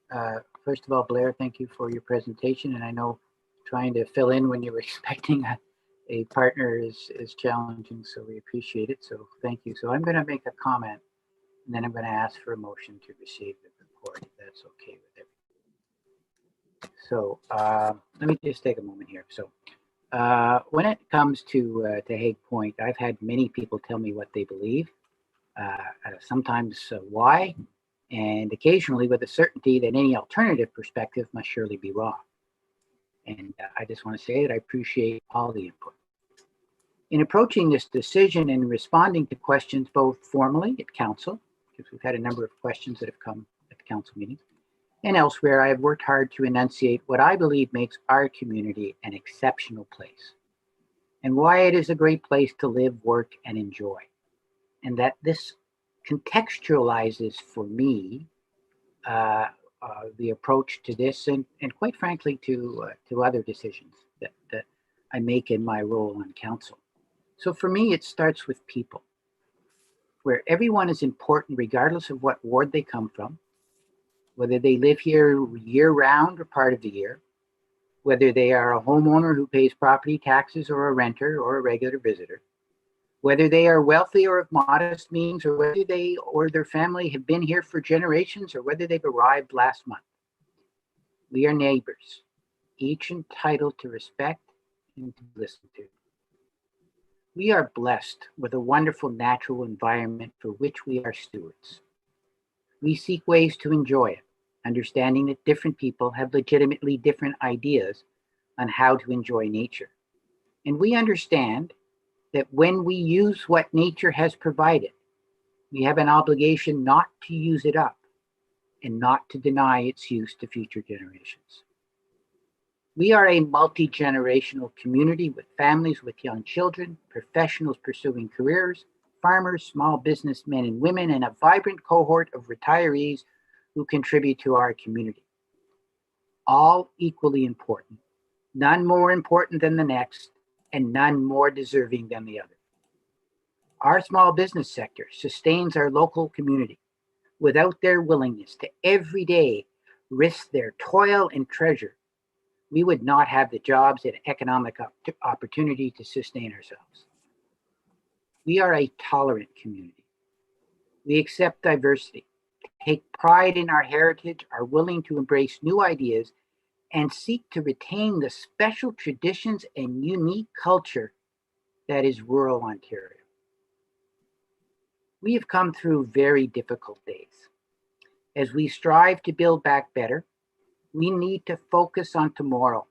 First of all, Blair, thank you for your presentation. And I know trying to fill in when you were expecting a partner is challenging, so we appreciate it. So thank you. So I'm going to make a comment, and then I'm going to ask for a motion to receive the report, if that's okay with everyone. So let me just take a moment here. So when it comes to Hague Point, I've had many people tell me what they believe, sometimes why, and occasionally with a certainty that any alternative perspective must surely be wrong. And I just want to say that I appreciate all the input. In approaching this decision and responding to questions both formally at council, because we've had a number of questions that have come at the council meeting, and elsewhere, I have worked hard to enunciate what I believe makes our community an exceptional place, and why it is a great place to live, work, and enjoy. And that this contextualizes for me the approach to this, and quite frankly to other decisions that I make in my role on council. So for me, it starts with people, where everyone is important regardless of what ward they come from, whether they live here year-round or part of the year, whether they are a homeowner who pays property taxes or a renter or a regular visitor, whether they are wealthy or of modest means, or whether they or their family have been here for generations, or whether they've arrived last month. We are neighbors, each entitled to respect and to listen to. We are blessed with a wonderful natural environment for which we are stewards. We seek ways to enjoy it, understanding that different people have legitimately different ideas on how to enjoy nature. And we understand that when we use what nature has provided, we have an obligation not to use it up and not to deny its use to future generations. We are a multi-generational community with families with young children, professionals pursuing careers, farmers, small businessmen and women, and a vibrant cohort of retirees who contribute to our community. All equally important, none more important than the next, and none more deserving than the other. Our small business sector sustains our local community. Without their willingness to every day risk their toil and treasure, we would not have the jobs and economic opportunity to sustain ourselves. We are a tolerant community. We accept diversity, take pride in our heritage, are willing to embrace new ideas, and seek to retain the special traditions and unique culture that is rural Ontario. We have come through very difficult days. As we strive to build back better, we need to focus on tomorrow,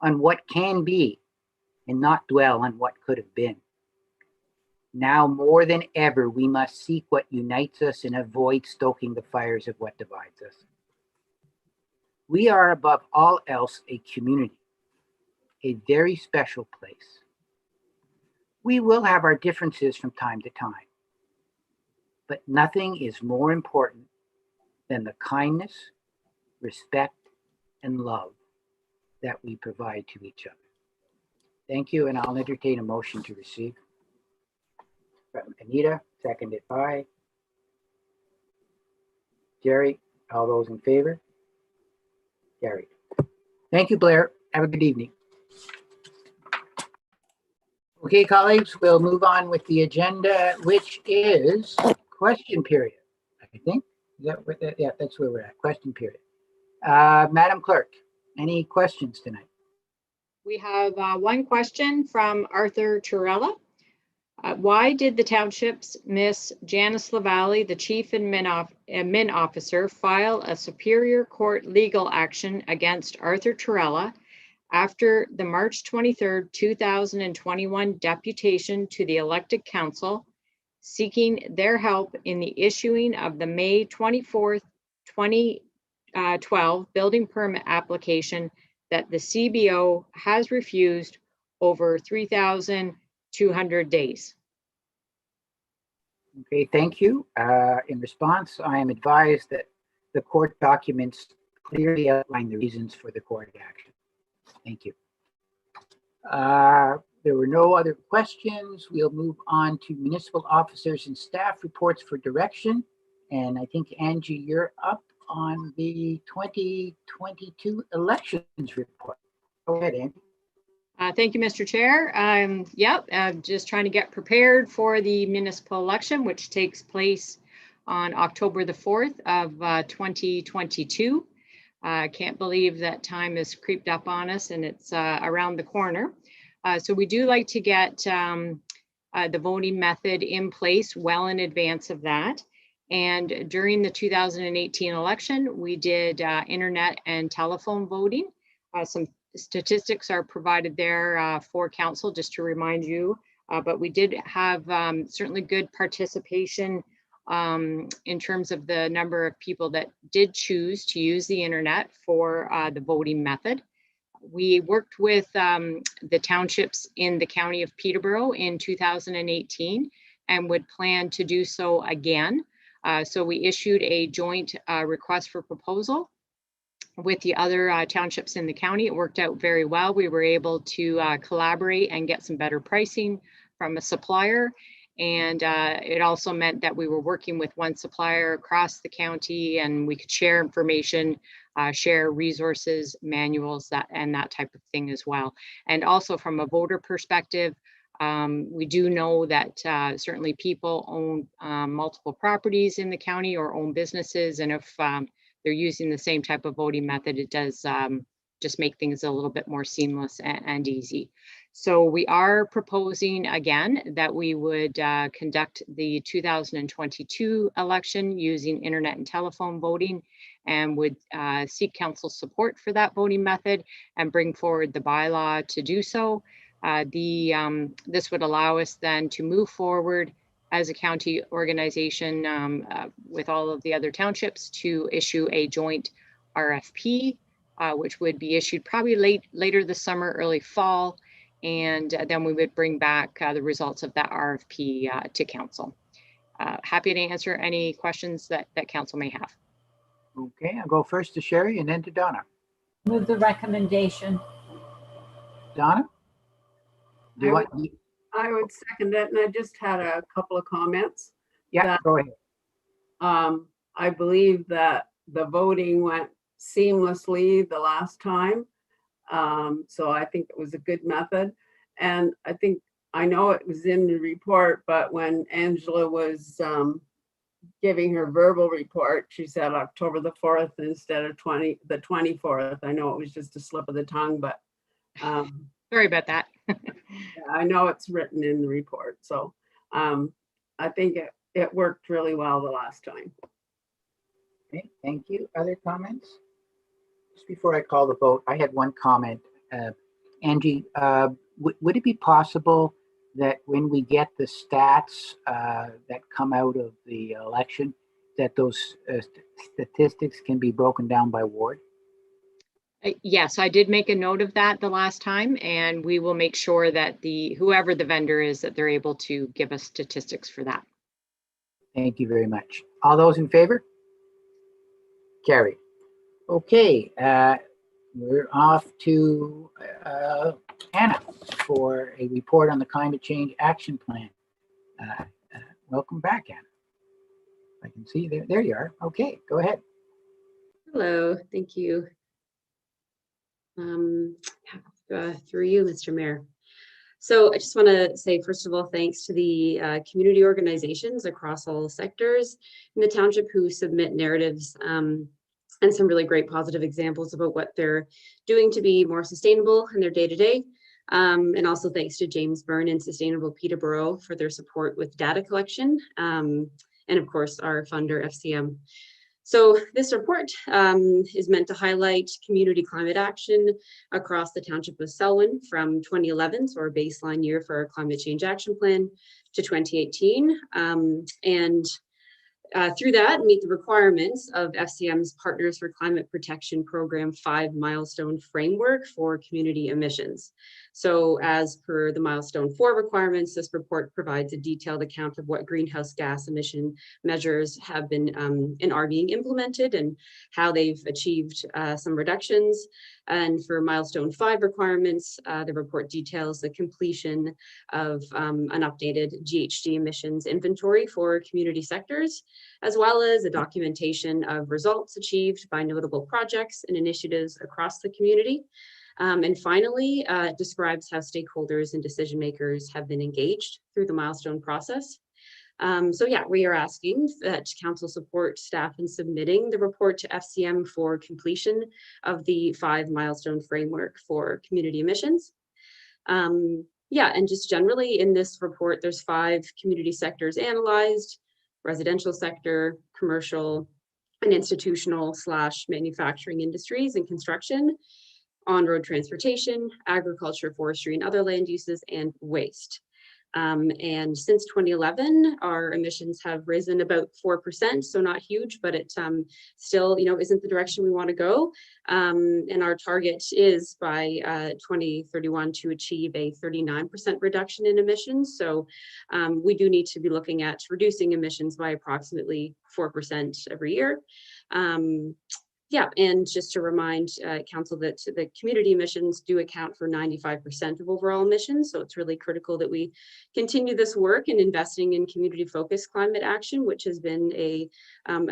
on what can be, and not dwell on what could have been. Now more than ever, we must seek what unites us and avoid stoking the fires of what divides us. We are above all else a community, a very special place. We will have our differences from time to time, but nothing is more important than the kindness, respect, and love that we provide to each other. Thank you, and I'll entertain a motion to receive. From Anita, seconded by Jerry. All those in favor? Carried. Thank you, Blair. Have a good evening. Okay, colleagues, we'll move on with the agenda, which is question period, I think. Is that what that, yeah, that's where we're at, question period. Madam Clerk, any questions tonight? We have one question from Arthur Turella. Why did the townships miss Janice LaValle, the chief admin officer, file a Superior Court legal action against Arthur Turella after the March 23rd, 2021 deputation to the elected council, seeking their help in the issuing of the May 24th, 2012 building permit application that the CBO has refused over 3,200 days? Okay, thank you. In response, I am advised that the court documents clearly outline the reasons for the court action. Thank you. There were no other questions. We'll move on to municipal officers and staff reports for direction. And I think, Angie, you're up on the 2022 elections report. Go ahead, Angie. Thank you, Mr. Chair. Just trying to get prepared for the municipal election, which takes place on October the 4th of 2022. I can't believe that time has creeped up on us and it's around the corner. So we do like to get the voting method in place well in advance of that. And during the 2018 election, we did internet and telephone voting. Some statistics are provided there for council, just to remind you, but we did have certainly good participation in terms of the number of people that did choose to use the internet for the voting method. We worked with the townships in the county of Peterborough in 2018 and would plan to do so again. So we issued a joint request for proposal with the other townships in the county. It worked out very well. We were able to collaborate and get some better pricing from a supplier. And it also meant that we were working with one supplier across the county, and we could share information, share resources, manuals, and that type of thing as well. And also from a voter perspective, we do know that certainly people own multiple properties in the county or own businesses. And if they're using the same type of voting method, it does just make things a little bit more seamless and easy. So we are proposing again that we would conduct the 2022 election using internet and telephone voting, and would seek council support for that voting method and bring forward the bylaw to do so. This would allow us then to move forward as a county organization with all of the other townships to issue a joint RFP, which would be issued probably later this summer, early fall. And then we would bring back the results of that RFP to council. Happy to answer any questions that council may have. Okay, I'll go first to Sherry and then to Donna. Move the recommendation. Donna? Do you I want, I would second it, and I just had a couple of comments. yeah, that, go ahead. I believe that the voting went seamlessly the last time. So I think it was a good method. And I know it was in the report, but when Angela was giving her verbal report, she said October the 4th instead of the 24th. I know it was just a slip of the tongue, but Sorry about that. I know it's written in the report. So I think it worked really well the last time. Okay, thank you. Other comments? Just before I call the vote, I had one comment. Angie, would it be possible that when we get the stats that come out of the election, that those statistics can be broken down by ward? Yes, I did make a note of that the last time, and we will make sure that whoever the vendor is, that they're able to give us statistics for that. Thank you very much. All those in favor? Carried. Okay, we're off to Anna for a report on the Climate Change Action Plan. Welcome back, Anna. I can see you there you are. Okay, go ahead. Hello, thank you. Through you, Mr. Mayor. So I just want to say, first of all, thanks to the community organizations across all sectors in the township who submit narratives and some really great positive examples about what they're doing to be more sustainable in their day-to-day. And also thanks to James Byrne and Sustainable Peterborough for their support with data collection. And of course, our funder, FCM. So this report is meant to highlight community climate action across the township of Selwyn from 2011, so our baseline year for our climate change action plan, to 2018. Through that, meet the requirements of FCM's Partners for Climate Protection Program 5 milestone framework for community emissions. So as per the milestone 4 requirements, this report provides a detailed account of what greenhouse gas emission measures have been and are being implemented and how they've achieved some reductions. And for milestone 5 requirements, the report details the completion of an updated GHG emissions inventory for community sectors, as well as a documentation of results achieved by notable projects and initiatives across the community. And finally, it describes how stakeholders and decision makers have been engaged through the milestone process. So yeah, we are asking that council support staff in submitting the report to FCM for completion of the 5 milestone framework for community emissions. Yeah, and just generally in this report, there's 5 community sectors analyzed: residential sector, commercial, and institutional / manufacturing industries and construction, on-road transportation, agriculture, forestry, and other land uses, and waste. And since 2011, our emissions have risen about 4%, so not huge, but it still, isn't the direction we want to go. And our target is by 2031 to achieve a 39% reduction in emissions. So we do need to be looking at reducing emissions by approximately 4% every year. Yeah, and just to remind council that the community emissions do account for 95% of overall emissions. So it's really critical that we continue this work in investing in community-focused climate action, which has been a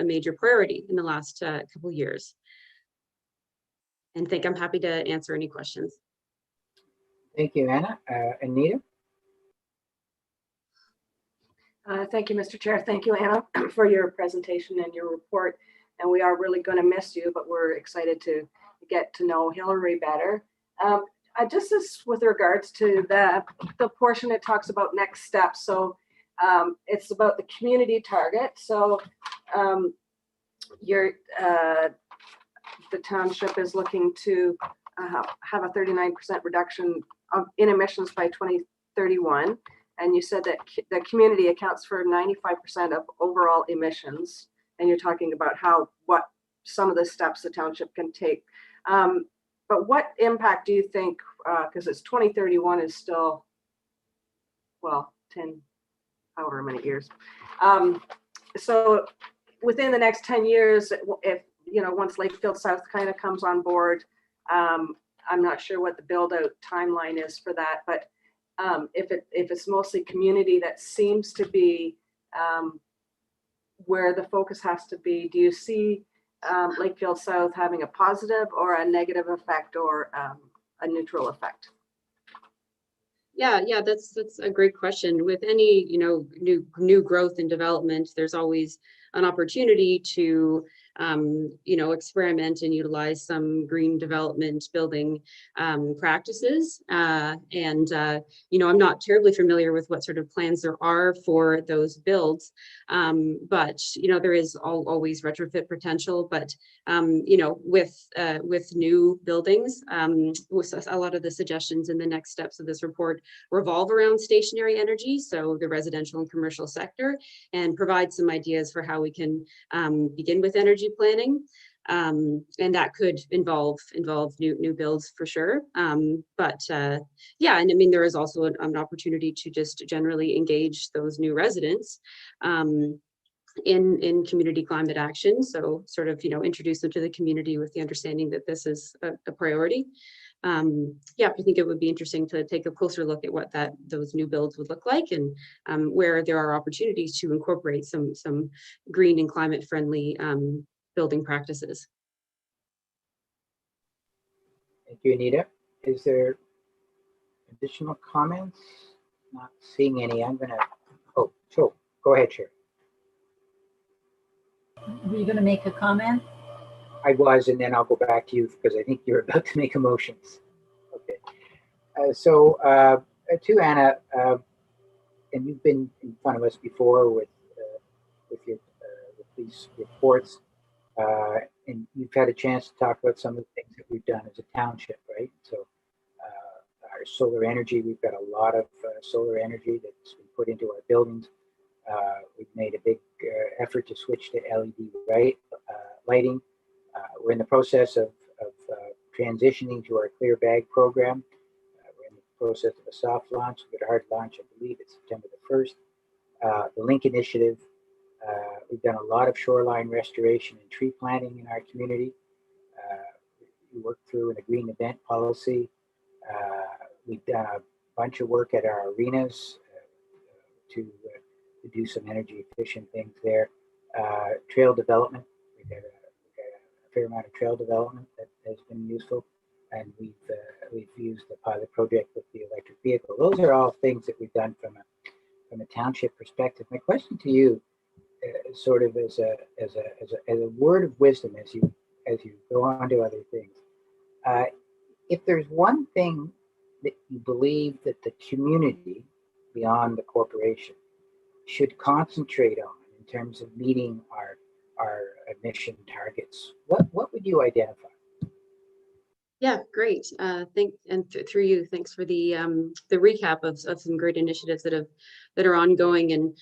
major priority in the last couple years. And I'm happy to answer any questions. Thank you, Anna. Anita? Thank you, Mr. Chair. Thank you, Anna, for your presentation and your report. And we are really going to miss you, but we're excited to get to know Hillary better. Just as with regards to the portion it talks about next steps. So it's about the community target. So the township is looking to have a 39% reduction in emissions by 2031. And you said that the community accounts for 95% of overall emissions. And you're talking about what some of the steps the township can take. But what impact do you think, because it's 2031 is still, well, 10, however many years. So within the next 10 years, if, once Lakefield South kind of comes on board, I'm not sure what the build out timeline is for that, but if it's mostly community, that seems to be where the focus has to be. Do you see Lakefield South having a positive or a negative effect or a neutral effect? Yeah, that's a great question. With any, new growth and development, there's always an opportunity to experiment and utilize some green development building practices. I'm not terribly familiar with what sort of plans there are for those builds, but there is always retrofit potential. But with new buildings, a lot of the suggestions in the next steps of this report revolve around stationary energy, so the residential and commercial sector, and provide some ideas for how we can begin with energy planning. And that could involve new builds for sure. Yeah, and I mean, there is also an opportunity to just generally engage those new residents in community climate action. So sort of, introduce them to the community with the understanding that this is a priority. Yeah, I think it would be interesting to take a closer look at what those new builds would look like, and where there are opportunities to incorporate some green and climate friendly building practices. Thank you, Anita. Is there additional comments? Not seeing any. I'm gonna, so go ahead, Chair. Were you going to make a comment? I was, and then I'll go back to you because I think you're about to make motions. Okay. To Anna, and you've been in front of us before with these reports, and you've had a chance to talk about some of the things that we've done as a township, right? So our solar energy, we've got a lot of solar energy that's been put into our buildings. We've made a big effort to switch to LED lighting. We're in the process of transitioning to our Clear Bag program. We're in the process of a soft launch. We've got a hard launch, I believe it's September the 1st. The Link Initiative, we've done a lot of shoreline restoration and tree planting in our community. We worked through a green event policy. We've done a bunch of work at our arenas to do some energy efficient things there. Trail development, we've got a fair amount of trail development that has been useful, and we've used the pilot project with the electric vehicle. Those are all things that we've done from a township perspective. My question to you, sort of as a word of wisdom as you go on to other things, if there's one thing that you believe that the community beyond the corporation should concentrate on in terms of meeting our emission targets, what would you identify? Yeah, great. Through you, thanks for the recap of some great initiatives that are ongoing. And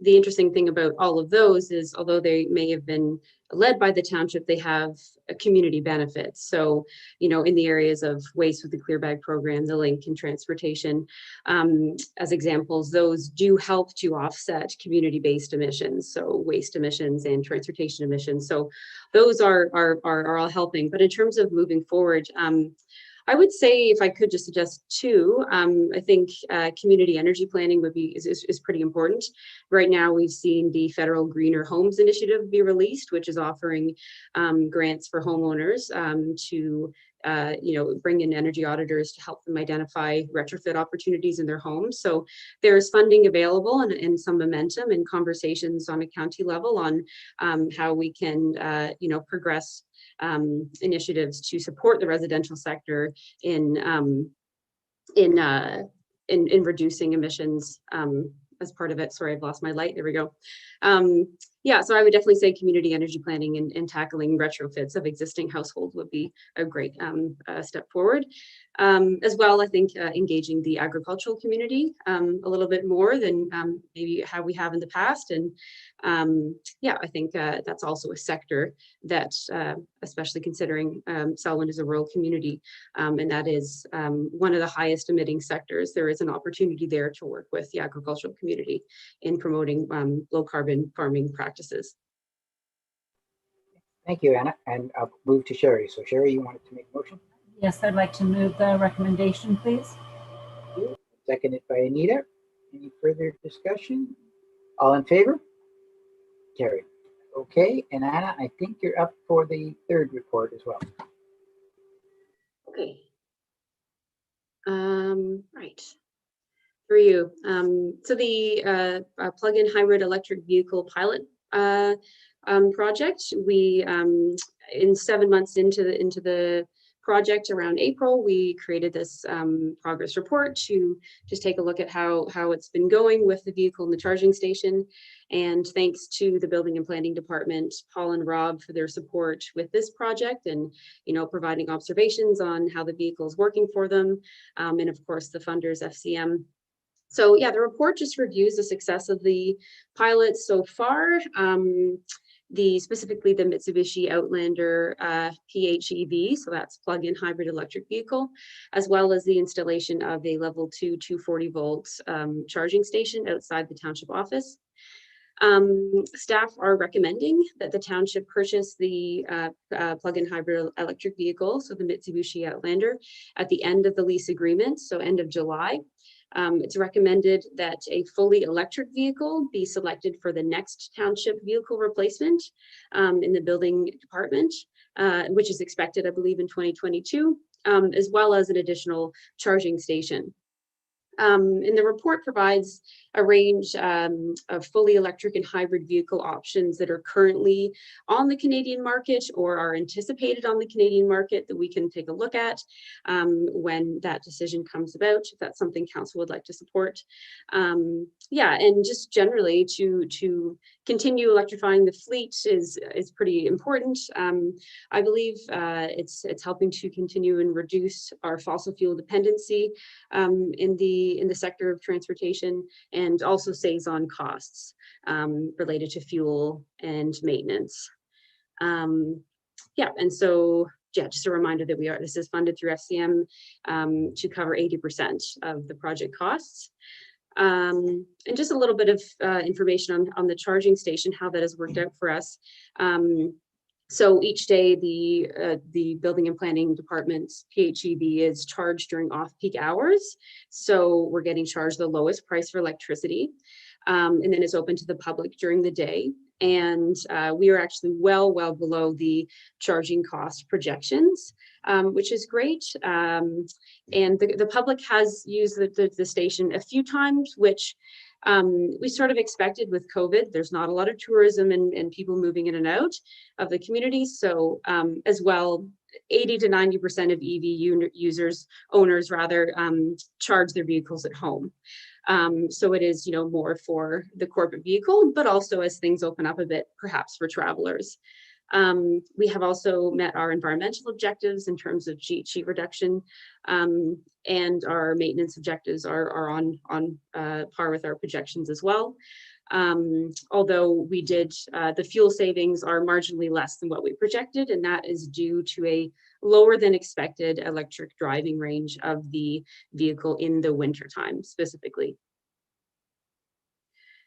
the interesting thing about all of those is, although they may have been led by the township, they have a community benefit. So, in the areas of waste with the Clear Bag program, the Link and transportation, as examples, those do help to offset community-based emissions, so waste emissions and transportation emissions. So those are all helping. But in terms of moving forward, I would say, if I could just suggest two, I think community energy planning is pretty important. Right now, we've seen the federal Greener Homes Initiative be released, which is offering grants for homeowners to bring in energy auditors to help them identify retrofit opportunities in their homes. So there's funding available and some momentum and conversations on a county level on how we can progress initiatives to support the residential sector in reducing emissions as part of it. Sorry, I've lost my light. There we go. Yeah, so I would definitely say community energy planning and tackling retrofits of existing households would be a great step forward. As well, I think engaging the agricultural community a little bit more than maybe how we have in the past. And yeah, I think that's also a sector that, especially considering Selwyn is a rural community, and that is one of the highest emitting sectors, there is an opportunity there to work with the agricultural community in promoting low carbon farming practices. Thank you, Anna. And I'll move to Sherry. So Sherry, you wanted to make a motion? Yes, I'd like to move the recommendation, please. Seconded by Anita. Any further discussion? All in favor? Carried. Okay, and Anna, I think you're up for the third report as well. Okay. Right. For you. So the plug-in hybrid electric vehicle pilot project, we in 7 months into the project around April, we created this progress report to just take a look at how it's been going with the vehicle and the charging station. And thanks to the Building and Planning Department, Paul and Rob, for their support with this project and, you know, providing observations on how the vehicle is working for them. And of course, the funders, FCM. So yeah, the report just reviews the success of the pilot so far. Specifically the Mitsubishi Outlander PHEV, so that's plug-in hybrid electric vehicle, as well as the installation of a level 2 240 volts charging station outside the township office. Staff are recommending that the township purchase the plug-in hybrid electric vehicle, so the Mitsubishi Outlander, at the end of the lease agreement, so end of July. It's recommended that a fully electric vehicle be selected for the next township vehicle replacement in the building department, which is expected, I believe, in 2022, as well as an additional charging station. And the report provides a range of fully electric and hybrid vehicle options that are currently on the Canadian market or are anticipated on the Canadian market that we can take a look at when that decision comes about, if that's something council would like to support. Yeah, and just generally to continue electrifying the fleet is pretty important. I believe it's helping to continue and reduce our fossil fuel dependency in the sector of transportation, and also saves on costs related to fuel and maintenance. Yeah, and so yeah, just a reminder that this is funded through FCM to cover 80% of the project costs. And just a little bit of information on the charging station, how that has worked out for us. So each day, the Building and Planning Department's PHEV is charged during off-peak hours. So we're getting charged the lowest price for electricity. And then it's open to the public during the day. And we are actually well below the charging cost projections, which is great. And the public has used the station a few times, which we sort of expected with COVID. There's not a lot of tourism and people moving in and out of the community. So as well, 80 to 90% of EV owners charge their vehicles at home. So it is, more for the corporate vehicle, but also as things open up a bit, perhaps for travelers. We have also met our environmental objectives in terms of GHG reduction, and our maintenance objectives are on par with our projections as well. Although we did, the fuel savings are marginally less than what we projected, and that is due to a lower than expected electric driving range of the vehicle in the winter time specifically.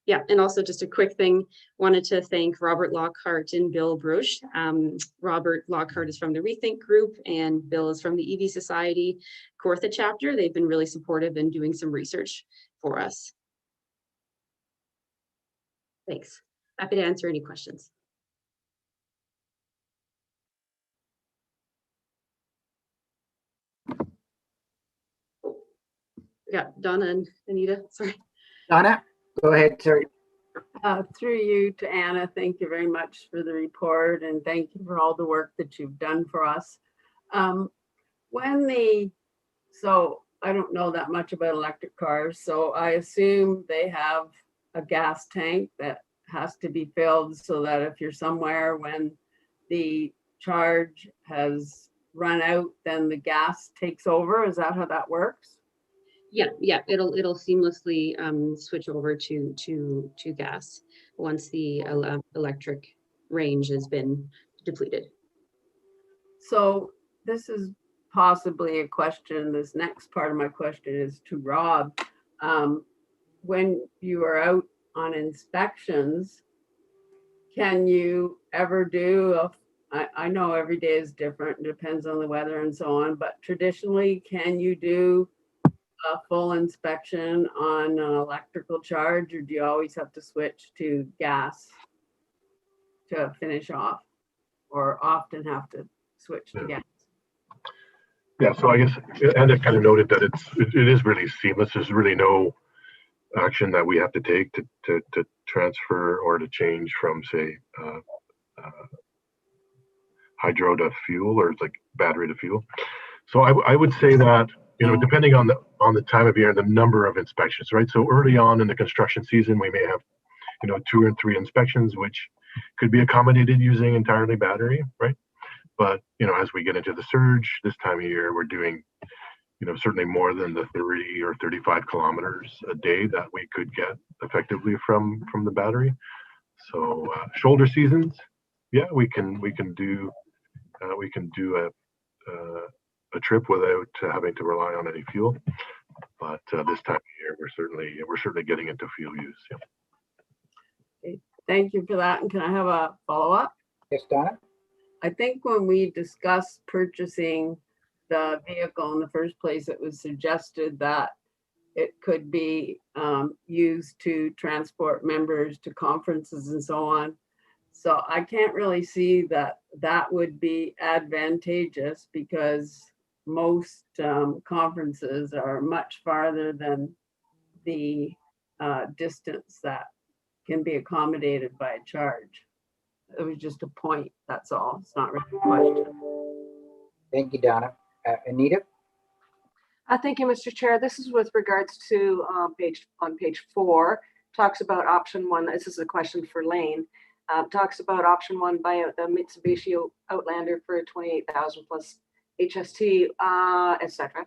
Yeah, and also just a quick thing, wanted to thank Robert Lockhart and Bill Bruch. Robert Lockhart is from the Rethink Group and Bill is from the EV Society Kawartha chapter. They've been really supportive in doing some research for us. Thanks. Happy to answer any questions. Yeah, Donna and Anita, sorry. Donna, go ahead, sorry. Through you to Anna, thank you very much for the report and thank you for all the work that you've done for us. So I don't know that much about electric cars, so I assume they have a gas tank that has to be filled so that if you're somewhere when the charge has run out, then the gas takes over. Is that how that works? Yeah, it'll seamlessly switch over to gas once the electric range has been depleted. So this is possibly a question. This next part of my question is to Rob. When you are out on inspections, can you ever do I know every day is different, and depends on the weather and so on, but traditionally, can you do a full inspection on an electrical charge, or do you always have to switch to gas to finish off, or often have to switch to gas? Yeah, so I guess, and it kind of noted that it is really seamless. There's really no action that we have to take to transfer or to change from, say, hydro to fuel, or like battery to fuel. So I would say that, depending on the time of year and the number of inspections, right? So early on in the construction season, we may have, 2 and 3 inspections, which could be accommodated using entirely battery, right? But, as we get into the surge this time of year, we're doing, certainly more than the 30 or 35 kilometers a day that we could get effectively from the battery. So shoulder seasons, yeah, we can do a trip without having to rely on any fuel. But this time of year, we're certainly getting into fuel use. Yeah. Okay, thank you for that. And can I have a follow-up? Yes, Donna? I think when we discussed purchasing the vehicle in the first place, it was suggested that it could be used to transport members to conferences and so on. So I can't really see that that would be advantageous, because most conferences are much farther than the distance that can be accommodated by a charge. It was just a point, that's all. It's not really a question. Thank you, Donna. Anita? Thank you, Mr. Chair. This is with regards to page 4, talks about option 1. This is a question for Lane. Talks about option 1, buy out the Mitsubishi Outlander for 28,000 plus HST, etc.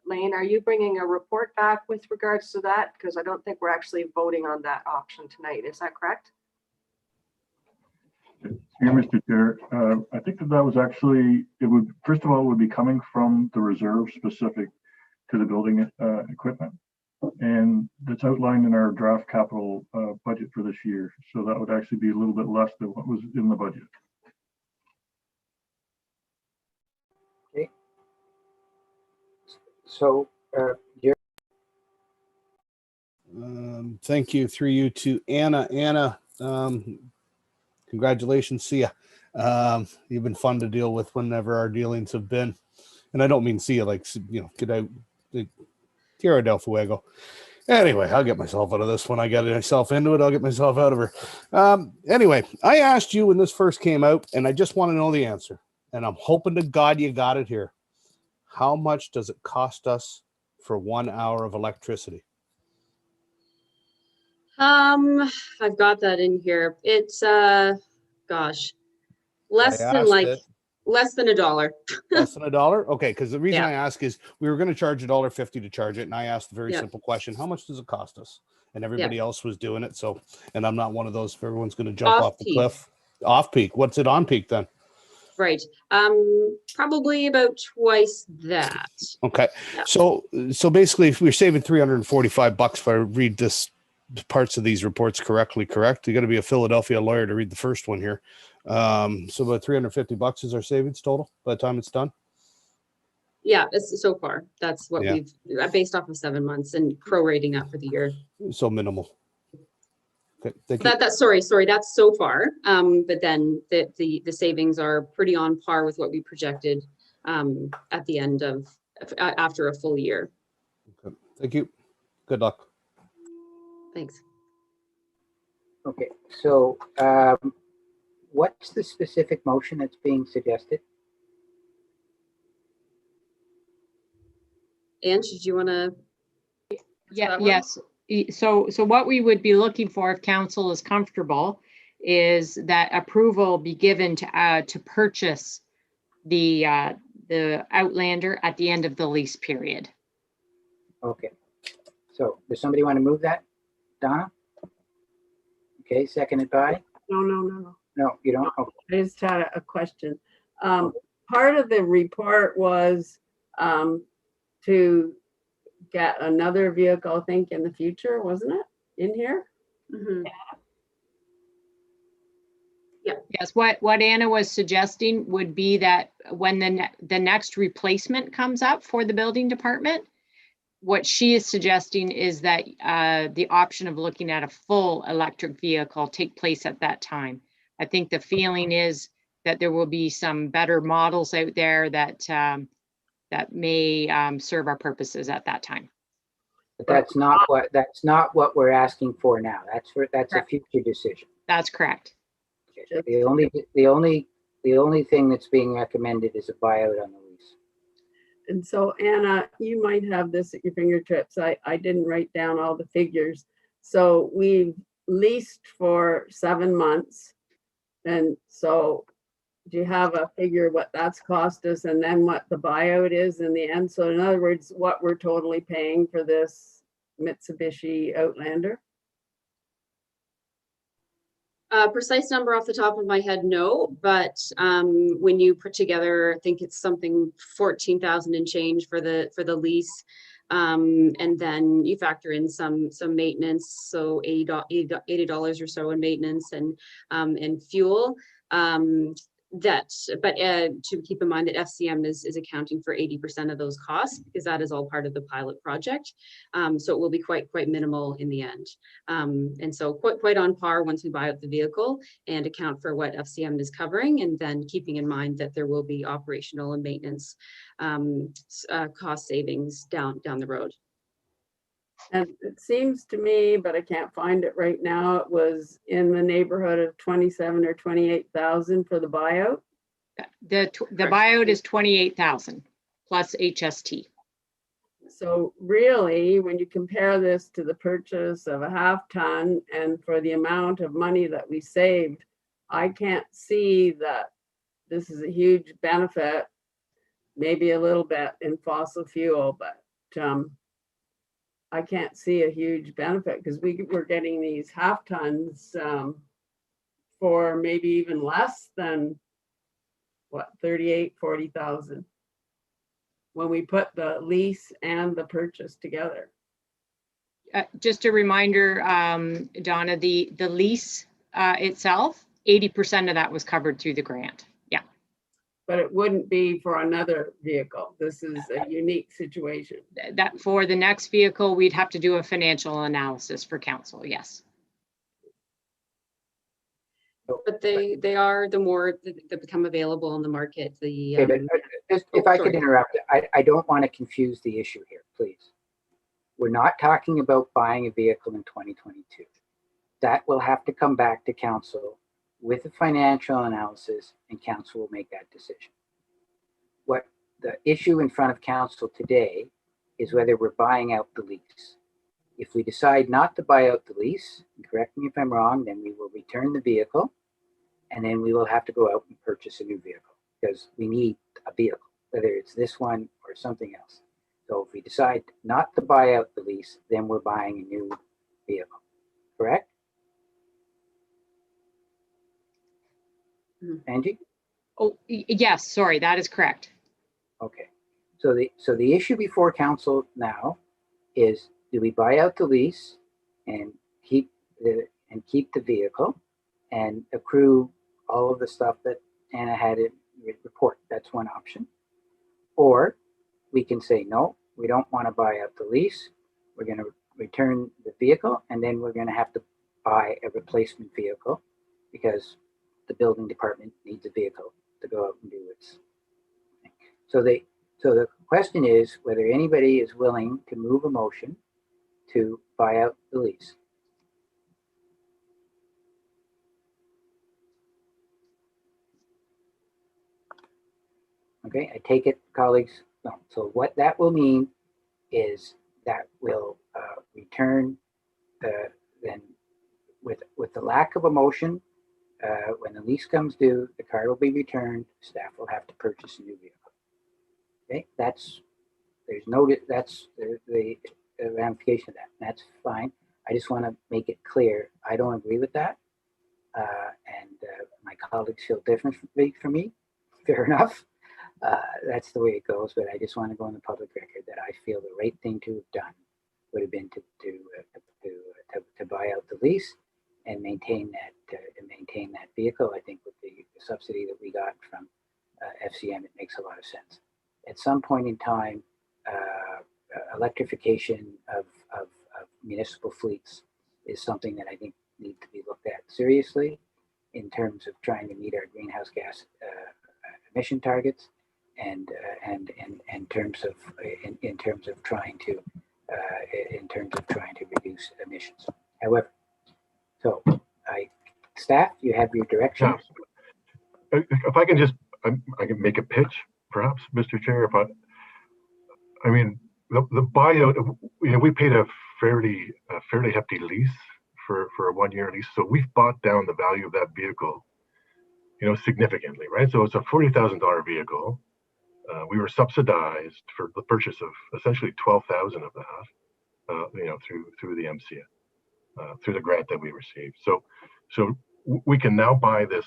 Lane, are you bringing a report back with regards to that? Because I don't think we're actually voting on that option tonight. Is that correct? Here, Mr. Chair, I think that was actually, first of all, it would be coming from the reserve specific to the building equipment. And that's outlined in our draft capital budget for this year. So that would actually be a little bit less than what was in the budget. Okay. So, thank you, through you to Anna. Anna, congratulations, see ya. You've been fun to deal with whenever our dealings have been. And I don't mean see ya like, get out, Tierra del Fuego. Anyway, I'll get myself out of this one. I got myself into it. I'll get myself out of her. Anyway, I asked you when this first came out, and I just want to know the answer. And I'm hoping to God you got it here. How much does it cost us for 1 hour of electricity? I've got that in here. It's gosh, less than $1. Less than $1. Less than $1? Okay, because the reason I ask is we were going to charge $1.50 to charge it, and I asked the very simple question: how much does it cost us? And everybody else was doing it. So, and I'm not one of those. If everyone's going to jump off the cliff, off peak. What's it on peak then? Right. Probably about twice that. Okay. Yeah. So basically, if we're saving $345, if I read this parts of these reports correctly, correct? You got to be a Philadelphia lawyer to read the first one here. So about $350 is our savings total by the time it's done. Yeah, so far that's what we've based off of 7 months and prorating that for the year. So minimal. Okay, thank you. That's sorry, that's so far. But then the savings are pretty on par with what we projected at the end of after a full year. Okay, thank you. Good luck. Thanks. Okay, so what's the specific motion that's being suggested? Anne, did you want to? Yeah, yes. So what we would be looking for, if council is comfortable, is that approval be given to purchase the Outlander at the end of the lease period. Okay. So does somebody want to move that? Donna? Okay, seconded by? No. No, you don't? Okay. I just had a question. Part of the report was to get another vehicle, I think, in the future, wasn't it? In here? Mm-hmm. Yes, what Anna was suggesting would be that when the next replacement comes up for the building department, what she is suggesting is that the option of looking at a full electric vehicle take place at that time. I think the feeling is that there will be some better models out there that that may serve our purposes at that time. But that's not what we're asking for now. That's a future decision. That's correct. Okay. The only thing that's being recommended is a buyout on the lease. And so Anna, you might have this at your fingertips. I didn't write down all the figures. So we've leased for 7 months. And so do you have a figure what that's cost us and then what the buyout is in the end? So in other words, what we're totally paying for this Mitsubishi Outlander? Precise number off the top of my head, no, but when you put together, I think it's something 14,000 and change for the lease. And then you factor in some maintenance, so $80 or so in maintenance and fuel. But to keep in mind that FCM is accounting for 80% of those costs because that is all part of the pilot project. So it will be quite minimal in the end. And so quite on par once we buy out the vehicle and account for what FCM is covering, and then keeping in mind that there will be operational and maintenance cost savings down the road. And it seems to me, but I can't find it right now, it was in the neighborhood of 27 or 28,000 for the buyout. The buyout is 28,000 plus HST. So really, when you compare this to the purchase of a half ton and for the amount of money that we saved, I can't see that this is a huge benefit, maybe a little bit in fossil fuel, but I can't see a huge benefit because we're getting these half tons for maybe even less than what, 38, 40,000 when we put the lease and the purchase together. Just a reminder, Donna, the lease itself, 80% of that was covered through the grant. Yeah. But it wouldn't be for another vehicle. This is a unique situation. That for the next vehicle, we'd have to do a financial analysis for council. Yes. But they are the more that become available on the market. Okay, but if I could interrupt, I don't want to confuse the issue here, please. We're not talking about buying a vehicle in 2022. That will have to come back to council with a financial analysis, and council will make that decision. What the issue in front of council today is whether we're buying out the lease. If we decide not to buy out the lease, and correct me if I'm wrong, then we will return the vehicle, and then we will have to go out and purchase a new vehicle because we need a vehicle, whether it's this one or something else. So if we decide not to buy out the lease, then we're buying a new vehicle, correct? Angie? Oh, yes, sorry, that is correct. Okay. So the issue before council now is, do we buy out the lease and keep the vehicle and accrue all of the stuff that Anna had in report? That's one option. Or we can say, no, we don't want to buy out the lease. We're going to return the vehicle, and then we're going to have to buy a replacement vehicle because the building department needs a vehicle to go out and do its thing. So the question is whether anybody is willing to move a motion to buy out the lease. Okay, I take it, colleagues. No. So what that will mean is that will return then with the lack of a motion, when the lease comes due, the car will be returned. Staff will have to purchase a new vehicle. Okay, that's the ramification of that. That's fine. I just want to make it clear. I don't agree with that, and my colleagues feel differently from me. Fair enough. That's the way it goes. But I just want to go on the public record that I feel the right thing to have done would have been to buy out the lease and maintain maintain that vehicle. I think with the subsidy that we got from FCM, it makes a lot of sense. At some point in time, electrification of municipal fleets is something that I think needs to be looked at seriously in terms of trying to meet our greenhouse gas emission targets, and in terms of trying to reduce emissions. However, so staff, you have your direction. Yeah. If I can just, I can make a pitch, perhaps, Mr. Chair. I mean, the buyout, we paid a fairly hefty lease for a 1-year lease, so we've bought down the value of that vehicle, significantly, right? So it's a $40,000 vehicle. We were subsidized for the purchase of essentially 12,000 of that, through the MCA, through the grant that we received. So we can now buy this,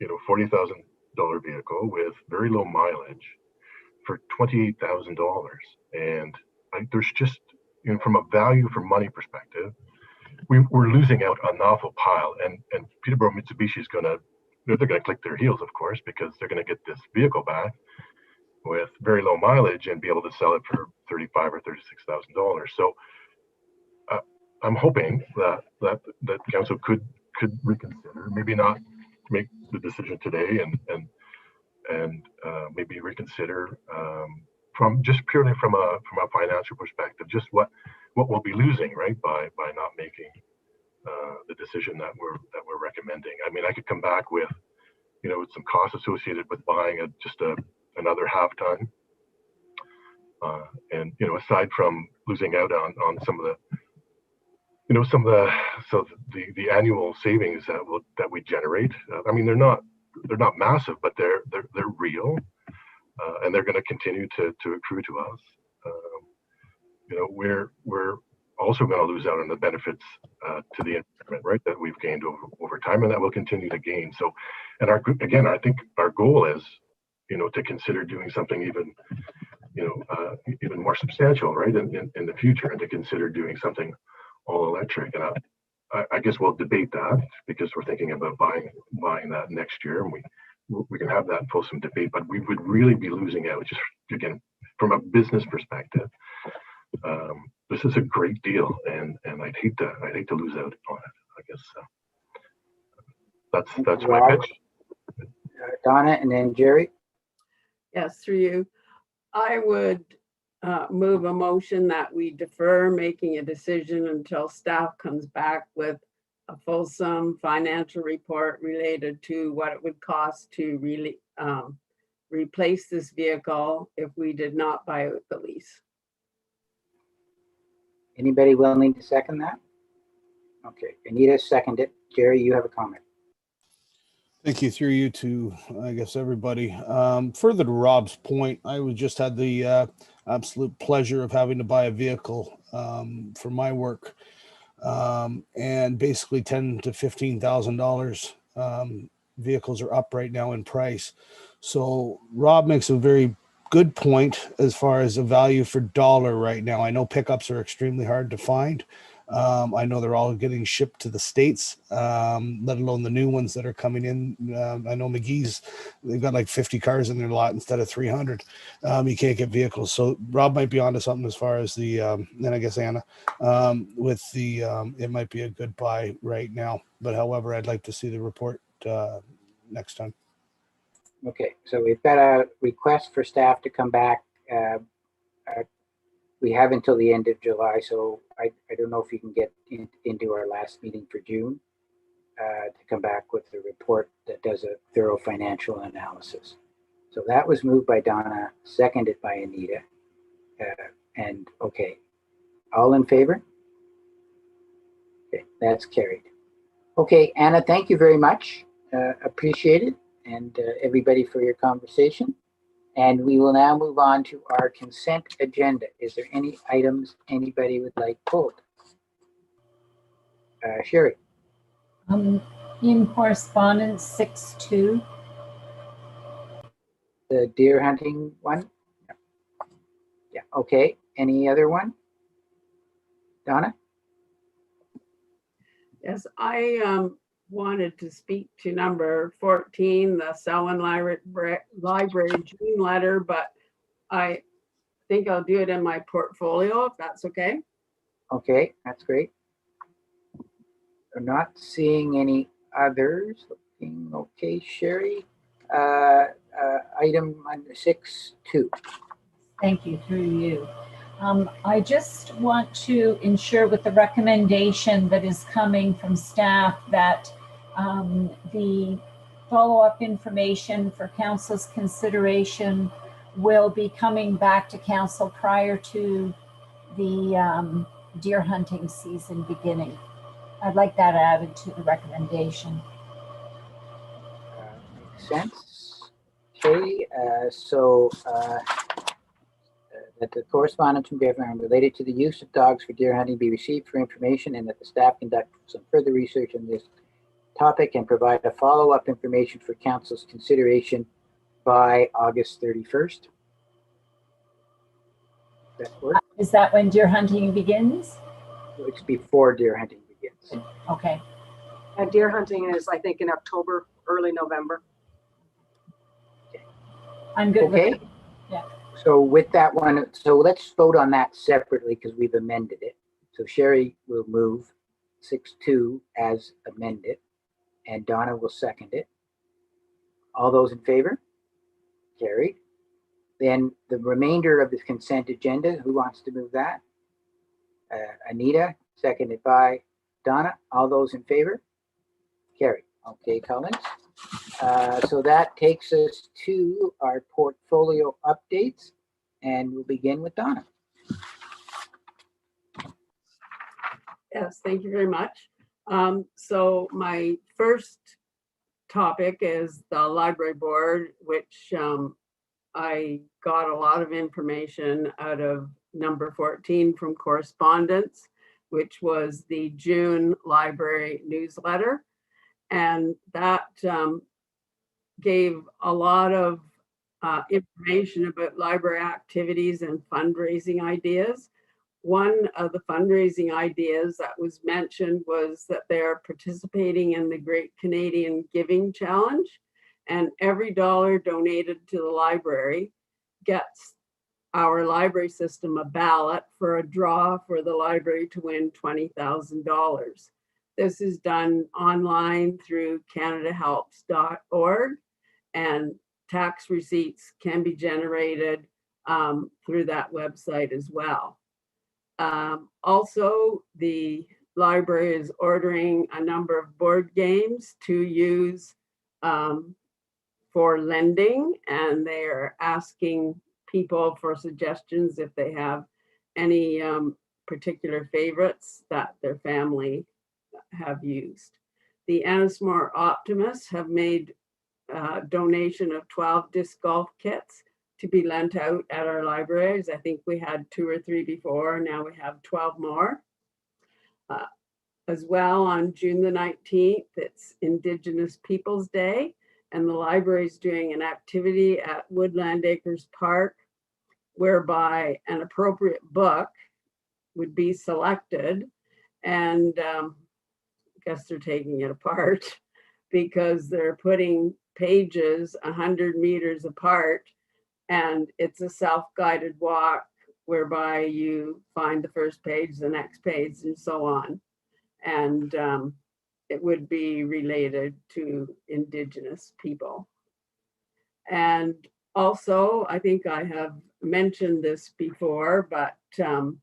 $40,000 vehicle with very low mileage for $28,000, and there's just, from a value for money perspective, we're losing out on an awful pile, and Peterborough Mitsubishi is they're going to click their heels, of course, because they're going to get this vehicle back with very low mileage and be able to sell it for $35,000 or $36,000. So I'm hoping that council could reconsider, maybe not make the decision today, and maybe reconsider from just purely from a financial perspective, just what we'll be losing, right, by not making the decision that we're recommending. I mean, I could come back with some costs associated with buying another half ton, and aside from losing out on some of the annual savings that we generate. I mean, they're not massive, but they're real, and they're going to continue to accrue to us. We're also going to lose out on the benefits to the environment, right, that we've gained over time, and that we'll continue to gain. So, and I think our goal is, to consider doing something even more substantial, right, in the future, and to consider doing something all electric. And I guess we'll debate that, because we're thinking about buying that next year, and we can have that fulsome debate. But we would really be losing out, just again from a business perspective. This is a great deal, and I'd hate to lose out on it. I guess that's my pitch. Donna, and then Jerry. Yes, through you. I would move a motion that we defer making a decision until staff comes back with a fulsome financial report related to what it would cost to really replace this vehicle if we did not buy out the lease. Anybody willing to second that? Okay, Anita seconded. Jerry, you have a comment. Thank you. Through you to, I guess, everybody. Further to Rob's point, I just had the absolute pleasure of having to buy a vehicle for my work, and basically $10,000 to $15,000. Vehicles are up right now in price. So Rob makes a very good point as far as a value for dollar right now. I know pickups are extremely hard to find. I know they're all getting shipped to the States, let alone the new ones that are coming in. I know McGee's, they've got like 50 cars in their lot instead of 300. You can't get vehicles. So Rob might be onto something as far as the, and I guess Anna, with the, it might be a good buy right now. But however, I'd like to see the report next time. Okay, so we've got a request for staff to come back. We have until the end of July, so I don't know if you can get into our last meeting for June to come back with a report that does a thorough financial analysis. So that was moved by Donna, seconded by Anita. And okay, all in favor? Okay, that's carried. Okay, Anna, thank you very much. Appreciate it. And everybody for your conversation. And we will now move on to our consent agenda. Is there any items anybody would like pulled? Sherry. In correspondence 6-2. The deer hunting one? Yeah, okay. Any other one? Donna? Yes, I wanted to speak to number 14, the Selwyn Library June letter, but I think I'll do it in my portfolio if that's okay. Okay, that's great. I'm not seeing any others. Looking okay, Sherry. Item 6.2. Thank you, through you. I just want to ensure with the recommendation that is coming from staff that the follow-up information for council's consideration will be coming back to council prior to the deer hunting season beginning. I'd like that added to the recommendation. Makes sense. Okay, that the correspondence from government related to the use of dogs for deer hunting be received for information, and that the staff conduct some further research on this topic and provide a follow-up information for council's consideration by August 31st. That work? Is that when deer hunting begins? It's before deer hunting begins. Okay. And deer hunting is, I think, in October, early November. I'm good with Okay. it. Yeah. So with that one, so let's vote on that separately because we've amended it. So Sherry will move 6.2 as amended, and Donna will second it. All those in favor? Carried. Then the remainder of the consent agenda, who wants to move that? Anita, seconded by Donna. All those in favor? Carried. Okay, Collins. So that takes us to our portfolio updates, and we'll begin with Donna. Yes, thank you very much. So my first topic is the library board, which I got a lot of information out of number 14 from correspondence, which was the June library newsletter. And that gave a lot of information about library activities and fundraising ideas. One of the fundraising ideas that was mentioned was that they're participating in the Great Canadian Giving Challenge, and every dollar donated to the library gets our library system a ballot for a draw for the library to win $20,000. This is done online through canadahelps.org, and tax receipts can be generated through that website as well. Also, the library is ordering a number of board games to use for lending, and they're asking people for suggestions if they have any particular favorites that their family have used. The Ennismore Optimists have made a donation of 12 disc golf kits to be lent out at our libraries. I think we had 2 or 3 before, now we have 12 more. As well, on June the 19th, it's Indigenous Peoples Day, and the library is doing an activity at Woodland Acres Park whereby an appropriate book would be selected, and I guess they're taking it apart because they're putting pages 100 meters apart, and it's a self-guided walk whereby you find the first page, the next page, and so on. And it would be related to Indigenous people. And also, I think I have mentioned this before, but I'm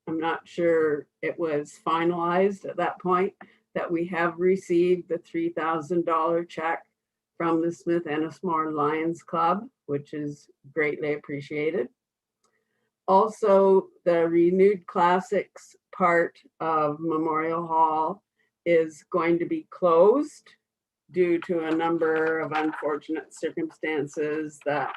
not sure it was finalized at that point, that we have received the $3,000 check from the Smith Ennismore Lions Club, which is greatly appreciated. Also, the Renewed Classics part of Memorial Hall is going to be closed due to a number of unfortunate circumstances that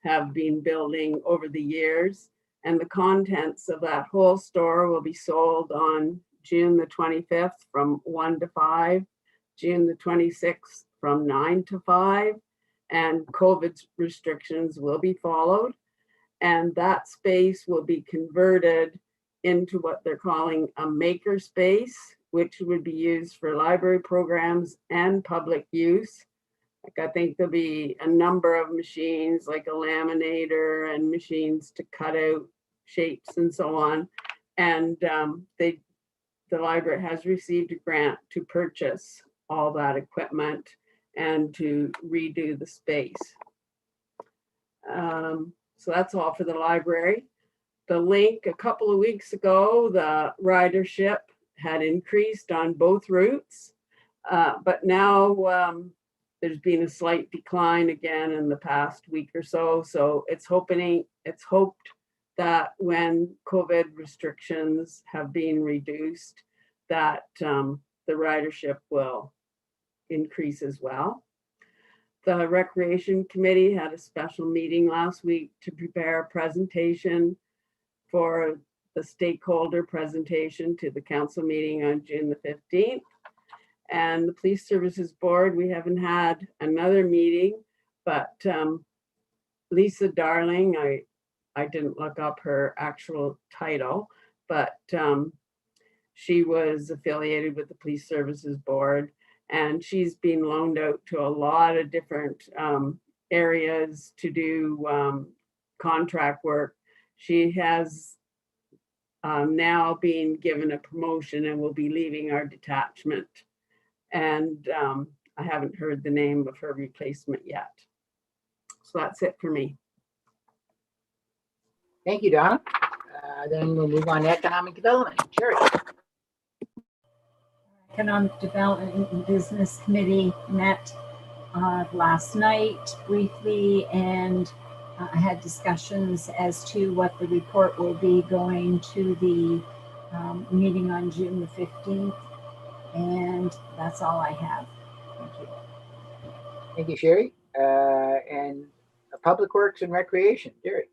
have been building over the years. And the contents of that whole store will be sold on June the 25th from 1 to 5, June the 26th from 9 to 5, and COVID restrictions will be followed. And that space will be converted into what they're calling a maker space, which would be used for library programs and public use. Like I think there'll be a number of machines like a laminator and machines to cut out shapes and so on. And the library has received a grant to purchase all that equipment and to redo the space. So that's all for the library. The link, a couple of weeks ago, the ridership had increased on both routes, but now there's been a slight decline again in the past week or so. So it's hoped that when COVID restrictions have been reduced, that the ridership will increase as well. The Recreation Committee had a special meeting last week to prepare a presentation for the stakeholder presentation to the council meeting on June the 15th. And the Police Services Board, we haven't had another meeting, but Lisa Darling, I didn't look up her actual title, but she was affiliated with the Police Services Board, and she's been loaned out to a lot of different areas to do contract work. She has now been given a promotion and will be leaving our detachment. And I haven't heard the name of her replacement yet. So that's it for me. Thank you, Donna. Then we'll move on to economic development. Jerry. Economic Development and Business Committee met last night briefly, and I had discussions as to what the report will be going to the meeting on June the 15th. And that's all I have. Thank you. Thank you, Sherry. And Public Works and Recreation, Jerry.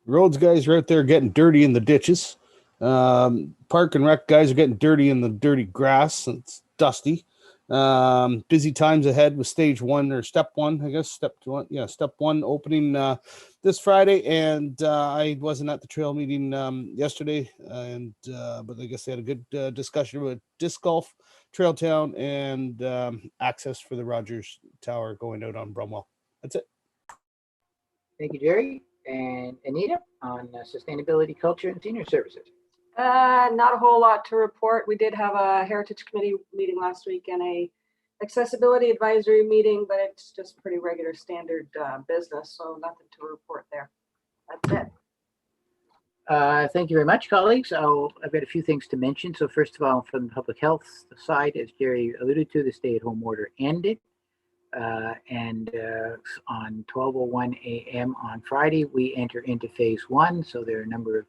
Roads guys are out there getting dirty in the ditches. Park and Rec guys are getting dirty in the dirty grass. It's dusty. Busy times ahead with stage one, or step one, I guess. Step one opening this Friday. And I wasn't at the trail meeting yesterday, but I guess they had a good discussion with disc golf, Trail Town, and access for the Rogers Tower going out on Bromwell. That's it. Thank you, Jerry. And Anita on sustainability, culture, and senior services. Not a whole lot to report. We did have a Heritage Committee meeting last week and a accessibility advisory meeting, but it's just pretty regular standard business, so nothing to report there. That's it. Thank you very much, colleagues. I've got a few things to mention. So first of all, from the public health side, as Jerry alluded to, the stay-at-home order ended. And on 12:01 a.m. on Friday, we enter into phase one. So there are a number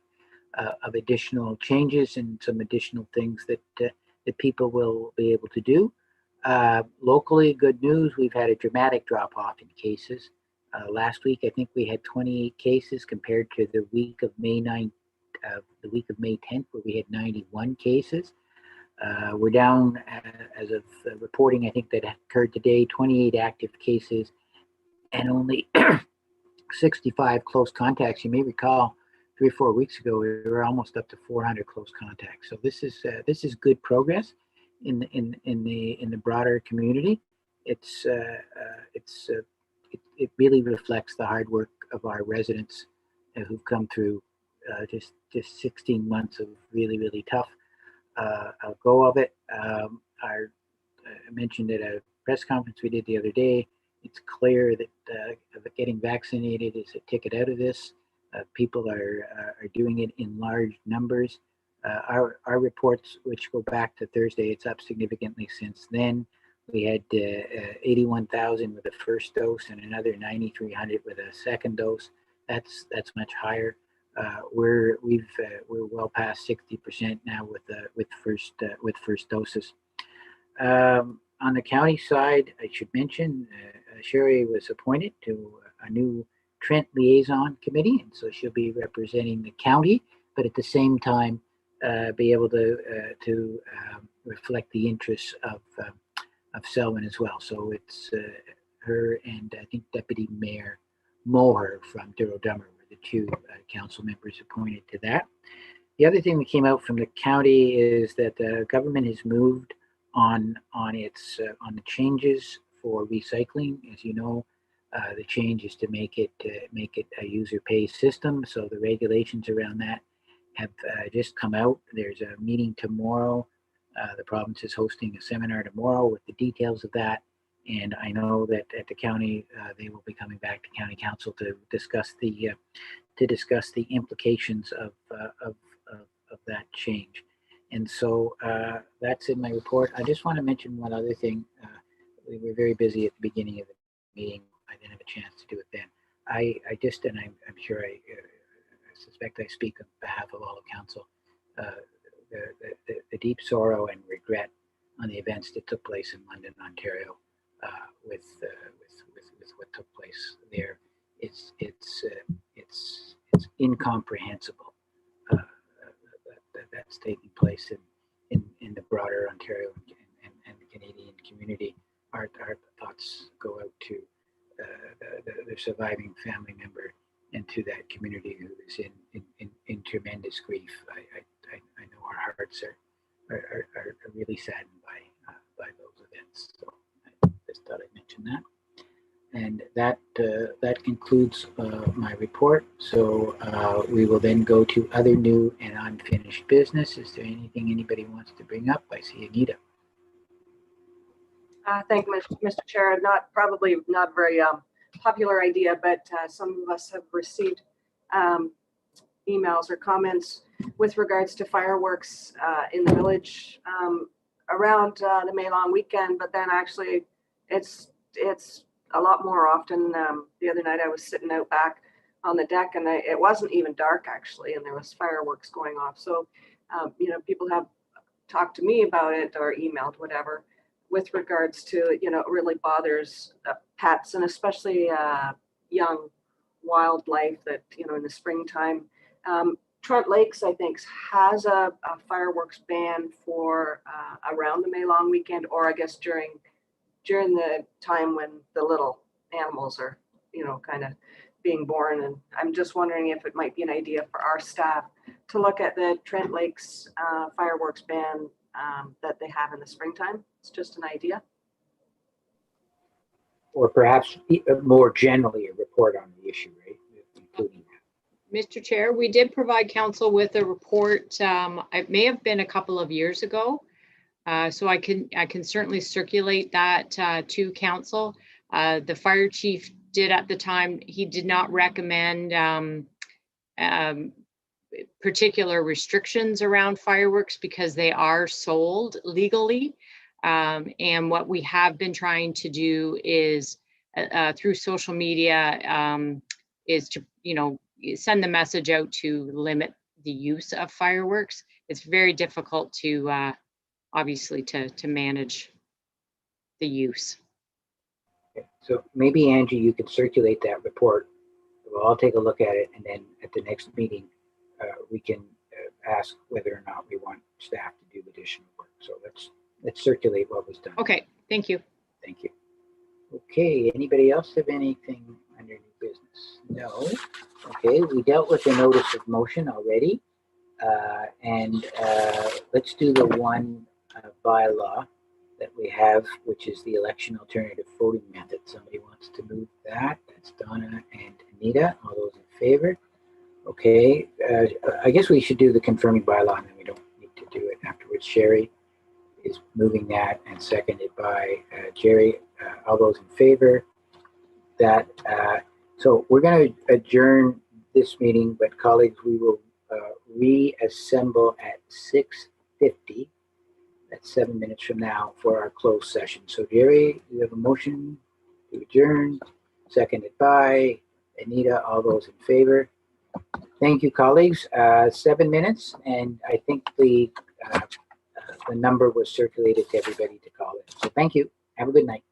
of additional changes and some additional things that people will be able to do. Locally, good news, we've had a dramatic drop off in cases. Last week, I think we had 28 cases compared to the week of May 9th, the week of May 10th, where we had 91 cases. We're down, as of reporting, I think that occurred today, 28 active cases and only 65 close contacts. You may recall 3 or 4 weeks ago, we were almost up to 400 close contacts. So this is good progress in the broader community. It really reflects the hard work of our residents who've come through just 16 months of really tough go of it. I mentioned at a press conference we did the other day, it's clear that getting vaccinated is a ticket out of this. People are doing it in large numbers. Our reports, which go back to Thursday, it's up significantly since then. We had 81,000 with the first dose and another 9,300 with a second dose. That's much higher. We're well past 60% now with first doses. On the county side, I should mention Sherry was appointed to a new Trent liaison committee, and so she'll be representing the county, but at the same time be able to reflect the interests of Selwyn as well. So it's her and I think Deputy Mayor Moher from Durrow Dummer were the two council members appointed to that. the other thing that came out from the county is that the government has moved on the changes for recycling. As you know, the change is to make it a user pays system. So the regulations around that have just come out. There's a meeting tomorrow. The province is hosting a seminar tomorrow with the details of that. And I know that at the county, they will be coming back to county council to discuss the implications of that change. And so that's in my report. I just want to mention one other thing. We were very busy at the beginning of the meeting. I didn't have a chance to do it then. I'm sure I suspect I speak on behalf of all of council, the deep sorrow and regret on the events that took place in London, Ontario, with what took place there. It's incomprehensible that's taking place in the broader Ontario and the Canadian community. Our thoughts go out to the surviving family member and to that community who is in tremendous grief. I know our hearts are really saddened by those events. So I just thought I'd mention that. And that concludes my report. So we will then go to other new and unfinished business. Is there anything anybody wants to bring up? I see Anita. Thank you, Mr. Chair. Probably not very popular idea, but some of us have received emails or comments with regards to fireworks in the village around the May long weekend. But then actually, it's a lot more often. The other night I was sitting out back on the deck, and it wasn't even dark actually, and there was fireworks going off. So people have talked to me about it or emailed whatever with regards to, it really bothers pets, and especially young wildlife that, in the springtime. Trent Lakes, I think, has a fireworks ban for around the May long weekend, or I guess during the time when the little animals are, kind of being born. And I'm just wondering if it might be an idea for our staff to look at the Trent Lakes fireworks ban that they have in the springtime. It's just an idea. Or perhaps more generally a report on the issue, right? Including that. Mr. Chair, we did provide council with a report. It may have been a couple of years ago. So I can certainly circulate that to council. The fire chief did at the time, he did not recommend particular restrictions around fireworks because they are sold legally. And what we have been trying to do is through social media is to, send the message out to limit the use of fireworks. It's very difficult to obviously to manage the use. Okay. So maybe Angie, you could circulate that report. We'll all take a look at it, and then at the next meeting, we can ask whether or not we want staff to do additional work. So let's circulate what was done. Okay, thank you. Thank you. Okay, anybody else have anything under new business? No. Okay, we dealt with the notice of motion already. And let's do the one bylaw that we have, which is the election alternative voting method. Somebody wants to move that. That's Donna and Anita. All those in favor? Okay, I guess we should do the confirming bylaw, and then we don't need to do it afterwards. Sherry is moving that and seconded by Jerry. All those in favor? That so we're going to adjourn this meeting, but colleagues, we will reassemble at 6:50. That's 7 minutes from now for our closed session. So Jerry, you have a motion to adjourn, seconded by Anita. All those in favor? Thank you, colleagues. 7 minutes, and I think the number was circulated to everybody to call it. So thank you. Have a good night.